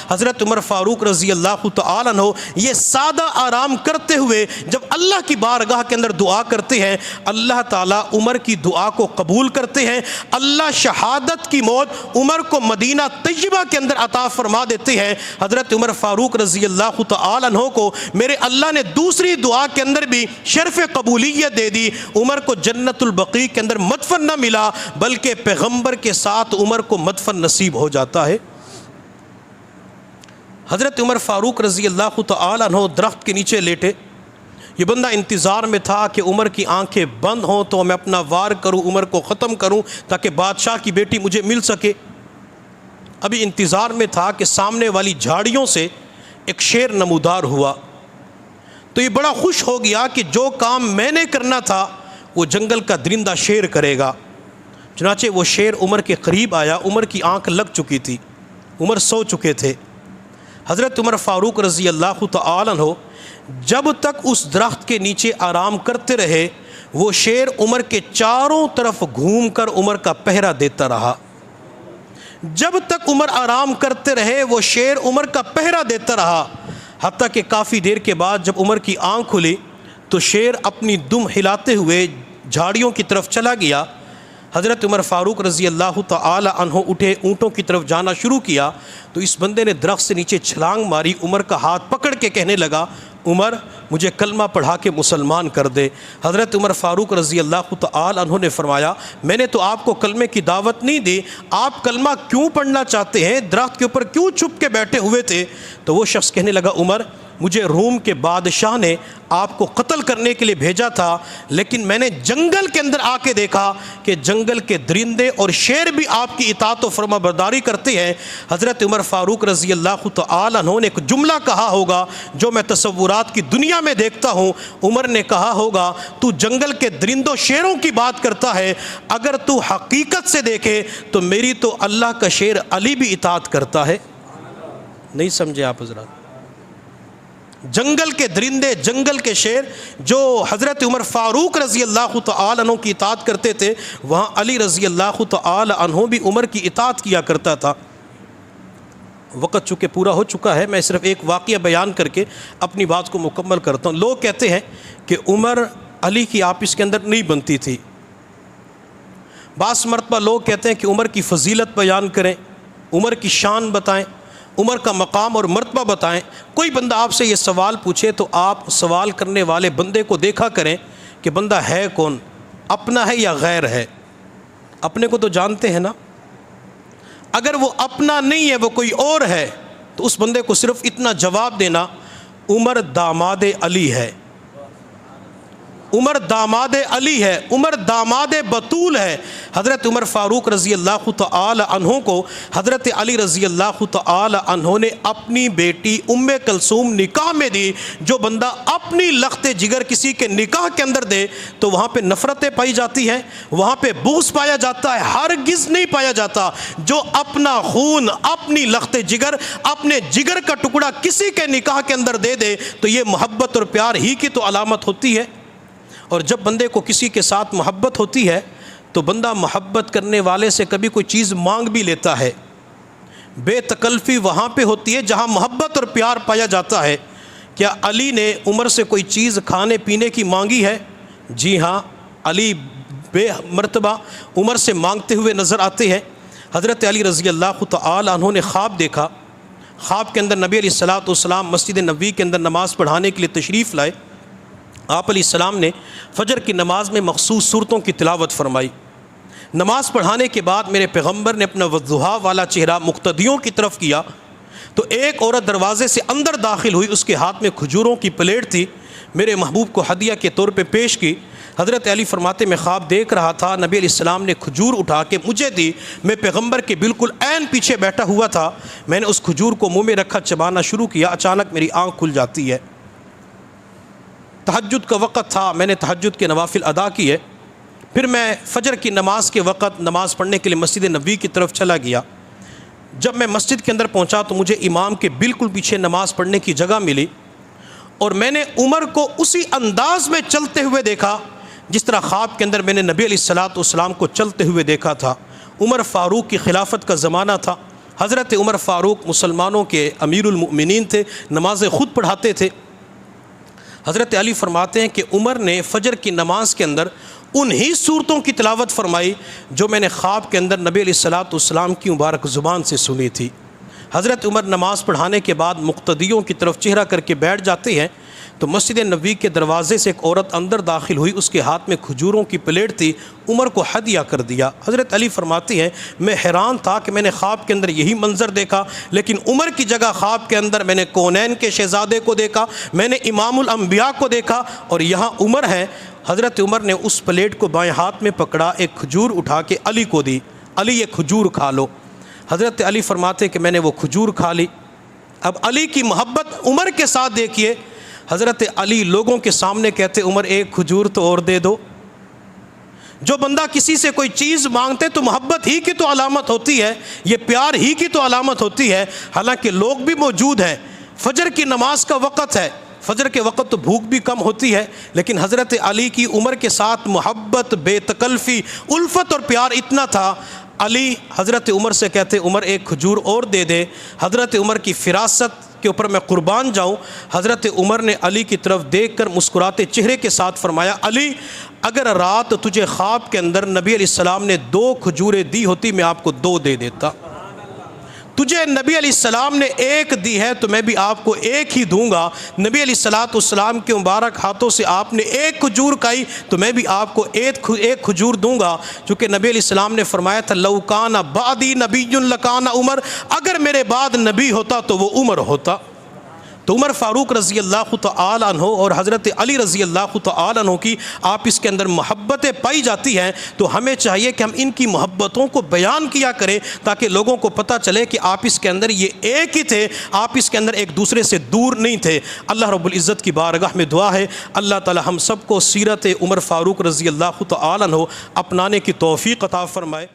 حضرت عمر فاروق رضی اللہ تعالی عنہ یہ سادہ آرام کرتے ہوئے جب اللہ کی بارگاہ کے اندر دعا کرتے ہیں، اللہ تعالیٰ عمر کی دعا کو قبول کرتے ہیں۔ اللہ شہادت کی موت عمر کو مدینہ طیبہ کے اندر عطا فرما دیتے ہیں۔ حضرت عمر فاروق رضی اللہ تعالی عنہ کو میرے اللہ نے دوسری دعا کے اندر بھی شرف قبولیت دے دی۔ عمر کو جنت البقیع کے اندر مدفن نہ ملا بلکہ پیغمبر کے ساتھ عمر کو مدفن نصیب ہو جاتا ہے۔ حضرت عمر فاروق رضی اللہ تعالی عنہ درخت کے نیچے لیٹے۔ یہ بندہ انتظار میں تھا کہ عمر کی آنکھیں بند ہوں تو میں اپنا وار کروں، عمر کو ختم کروں تاکہ بادشاہ کی بیٹی مجھے مل سکے۔ ابھی انتظار میں تھا کہ سامنے والی جھاڑیوں سے ایک شیر نمودار ہوا تو یہ بڑا خوش ہو گیا کہ جو کام میں نے کرنا تھا وہ جنگل کا درندہ شیر کرے گا۔ چنانچہ وہ شیر عمر کے قریب آیا، عمر کی آنکھ لگ چکی تھی، عمر سو چکے تھے۔ حضرت عمر فاروق رضی اللہ تعالی عنہ جب تک اس درخت کے نیچے آرام کرتے رہے، وہ شیر عمر کے چاروں طرف گھوم کر عمر کا پہرا دیتا رہا۔ جب تک عمر آرام کرتے رہے وہ شیر عمر کا پہرا دیتا رہا، حتیٰ کہ کافی دیر کے بعد جب عمر کی آنکھ کھلی تو شیر اپنی دم ہلاتے ہوئے جھاڑیوں کی طرف چلا گیا۔ حضرت عمر فاروق رضی اللہ تعالی عنہ اٹھے، اونٹوں کی طرف جانا شروع کیا تو اس بندے نے درخت سے نیچے چھلانگ ماری، عمر کا ہاتھ پکڑ کے کہنے لگا، عمر مجھے کلمہ پڑھا کے مسلمان کر دے۔ حضرت عمر فاروق رضی اللہ تعالی عنہ نے فرمایا، میں نے تو آپ کو کلمے کی دعوت نہیں دی، آپ کلمہ کیوں پڑھنا چاہتے ہیں؟ درخت کے اوپر کیوں چھپ کے بیٹھے ہوئے تھے؟ تو وہ شخص کہنے لگا، عمر مجھے روم کے بادشاہ نے آپ کو قتل کرنے کے لیے بھیجا تھا، لیکن میں نے جنگل کے اندر آ کے دیکھا کہ جنگل کے درندے اور شیر بھی آپ کی اطاعت و فرما برداری کرتے ہیں۔ حضرت عمر فاروق رضی اللہ تعالی عنہ نے ایک جملہ کہا ہوگا جو میں تصورات کی دنیا میں دیکھتا ہوں۔ عمر نے کہا ہوگا، تو جنگل کے درندوں شیروں کی بات کرتا ہے، اگر تو حقیقت سے دیکھے تو میری تو اللہ کا شیر علی بھی اطاعت کرتا ہے۔ نہیں سمجھے آپ حضرات؟ جنگل کے درندے، جنگل کے شیر جو حضرت عمر فاروق رضی اللہ تعالی عنہ کی اطاعت کرتے تھے، وہاں علی رضی اللہ تعالی عنہ بھی عمر کی اطاعت کیا کرتا تھا۔ وقت چونکہ پورا ہو چکا ہے، میں صرف ایک واقعہ بیان کر کے اپنی بات کو مکمل کرتا ہوں۔ لوگ کہتے ہیں کہ عمر علی کی آپس کے اندر نہیں بنتی تھی۔ بعض مرتبہ لوگ کہتے ہیں کہ عمر کی فضیلت بیان کریں، عمر کی شان بتائیں، عمر کا مقام اور مرتبہ بتائیں۔ کوئی بندہ آپ سے یہ سوال پوچھے تو آپ سوال کرنے والے بندے کو دیکھا کریں کہ بندہ ہے کون، اپنا ہے یا غیر ہے۔ اپنے کو تو جانتے ہیں نا، اگر وہ اپنا نہیں ہے، وہ کوئی اور ہے، تو اس بندے کو صرف اتنا جواب دینا، عمر داماد علی ہے، عمر داماد علی ہے، عمر داماد بطول ہے۔ حضرت عمر فاروق رضی اللہ تعالی عنہ کو حضرت علی رضی اللہ تعالی عنہ نے اپنی بیٹی ام کلثوم نکاح میں دی۔ جو بندہ اپنی لخت جگر کسی کے نکاح کے اندر دے تو وہاں پہ نفرتیں پائی جاتی ہیں، وہاں پہ بغض پایا جاتا ہے، ہرگز نہیں پایا جاتا۔ جو اپنا خون، اپنی لخت جگر، اپنے جگر کا ٹکڑا کسی کے نکاح کے اندر دے دے تو یہ محبت اور پیار ہی کی تو علامت ہوتی ہے۔ اور جب بندے کو کسی کے ساتھ محبت ہوتی ہے تو بندہ محبت کرنے والے سے کبھی کوئی چیز مانگ بھی لیتا ہے۔ بے تکلفی وہاں پہ ہوتی ہے جہاں محبت اور پیار پایا جاتا ہے۔ کیا علی نے عمر سے کوئی چیز کھانے پینے کی مانگی ہے؟ جی ہاں، علی بے مرتبہ عمر سے مانگتے ہوئے نظر آتے ہیں۔ حضرت علی رضی اللہ تعالی عنہ نے خواب دیکھا، خواب کے اندر نبی علیہ الصلوۃ والسلام مسجد نبوی کے اندر نماز پڑھانے کے لیے تشریف لائے۔ آپ علیہ السلام نے فجر کی نماز میں مخصوص صورتوں کی تلاوت فرمائی۔ نماز پڑھانے کے بعد میرے پیغمبر نے اپنا وضحا والا چہرہ مقتدیوں کی طرف کیا تو ایک عورت دروازے سے اندر داخل ہوئی، اس کے ہاتھ میں کھجوروں کی پلیٹ تھی، میرے محبوب کو ہدیہ کے طور پہ پیش کی۔ حضرت علی فرماتے میں خواب دیکھ رہا تھا، نبی علیہ السلام نے کھجور اٹھا کے مجھے دی، میں پیغمبر کے بالکل عین پیچھے بیٹھا ہوا تھا، میں نے اس کھجور کو منہ میں رکھا، چبانا شروع کیا، اچانک میری آنکھ کھل جاتی ہے۔ تہجد کا وقت تھا، میں نے تہجد کے نوافل ادا کیے، پھر میں فجر کی نماز کے وقت نماز پڑھنے کے لیے مسجد نبوی کی طرف چلا گیا۔ جب میں مسجد کے اندر پہنچا تو مجھے امام کے بالکل پیچھے نماز پڑھنے کی جگہ ملی، اور میں نے عمر کو اسی انداز میں چلتے ہوئے دیکھا جس طرح خواب کے اندر میں نے نبی علیہ الصلوۃ والسلام کو چلتے ہوئے دیکھا تھا۔ عمر فاروق کی خلافت کا زمانہ تھا، حضرت عمر فاروق مسلمانوں کے امیر المؤمنین تھے، نمازیں خود پڑھاتے تھے۔ حضرت علی فرماتے ہیں کہ عمر نے فجر کی نماز کے اندر انہی صورتوں کی تلاوت فرمائی جو میں نے خواب کے اندر نبی علیہ الصلوۃ والسلام کی مبارک زبان سے سنی تھی۔ حضرت عمر نماز پڑھانے کے بعد مقتدیوں کی طرف چہرہ کر کے بیٹھ جاتے ہیں تو مسجد نبوی کے دروازے سے ایک عورت اندر داخل ہوئی، اس کے ہاتھ میں کھجوروں کی پلیٹ تھی، عمر کو ہدیہ کر دیا۔ حضرت علی فرماتی ہیں میں حیران تھا کہ میں نے خواب کے اندر یہی منظر دیکھا، لیکن عمر کی جگہ خواب کے اندر میں نے کونین کے شہزادے کو دیکھا، میں نے امام الانبیاء کو دیکھا، اور یہاں عمر ہے۔ حضرت عمر نے اس پلیٹ کو بائیں ہاتھ میں پکڑا، ایک کھجور اٹھا کے علی کو دی، علی یہ کھجور کھا لو۔ حضرت علی فرماتے کہ میں نے وہ کھجور کھا لی۔ اب علی کی محبت عمر کے ساتھ دیکھیے، حضرت علی لوگوں کے سامنے کہتے عمر ایک کھجور تو اور دے دو۔ جو بندہ کسی سے کوئی چیز مانگتے تو محبت ہی کی تو علامت ہوتی ہے، یہ پیار ہی کی تو علامت ہوتی ہے۔ حالانکہ لوگ بھی موجود ہیں، فجر کی نماز کا وقت ہے، فجر کے وقت تو بھوک بھی کم ہوتی ہے، لیکن حضرت علی کی عمر کے ساتھ محبت، بے تکلفی، الفت اور پیار اتنا تھا۔ علی حضرت عمر سے کہتے عمر ایک کھجور اور دے دے۔ حضرت عمر کی فراست کے اوپر میں قربان جاؤں، حضرت عمر نے علی کی طرف دیکھ کر مسکراتے چہرے کے ساتھ فرمایا علی اگر رات تجھے خواب کے اندر نبی علیہ السلام نے 2 کھجوریں دی ہوتی میں آپ کو 2 دے دیتا، تجھے نبی علیہ السلام نے 1 دی ہے تو میں بھی آپ کو 1 ہی دوں گا۔ نبی علیہ السلام کے مبارک ہاتھوں سے آپ نے 1 کھجور کھائی تو میں بھی آپ کو 1 کھجور دوں گا، چونکہ نبی علیہ السلام نے فرمایا تھا لو کان بعدی نبی لکان عمر، اگر میرے بعد نبی ہوتا تو وہ عمر ہوتا۔ تو عمر فاروق رضی اللہ تعالی عنہ اور حضرت علی رضی اللہ تعالی عنہ کی آپس کے اندر محبتیں پائی جاتی ہیں، تو ہمیں چاہیے کہ ہم ان کی محبتوں کو بیان کیا کریں تاکہ لوگوں کو پتہ چلے کہ آپس کے اندر یہ ایک ہی تھے، آپس کے اندر ایک دوسرے سے دور نہیں تھے۔ اللہ رب العزت کی بارگاہ میں دعا ہے اللہ تعالی ہم سب کو سیرت عمر فاروق رضی اللہ تعالی عنہ اپنانے کی توفیق عطا فرمائے۔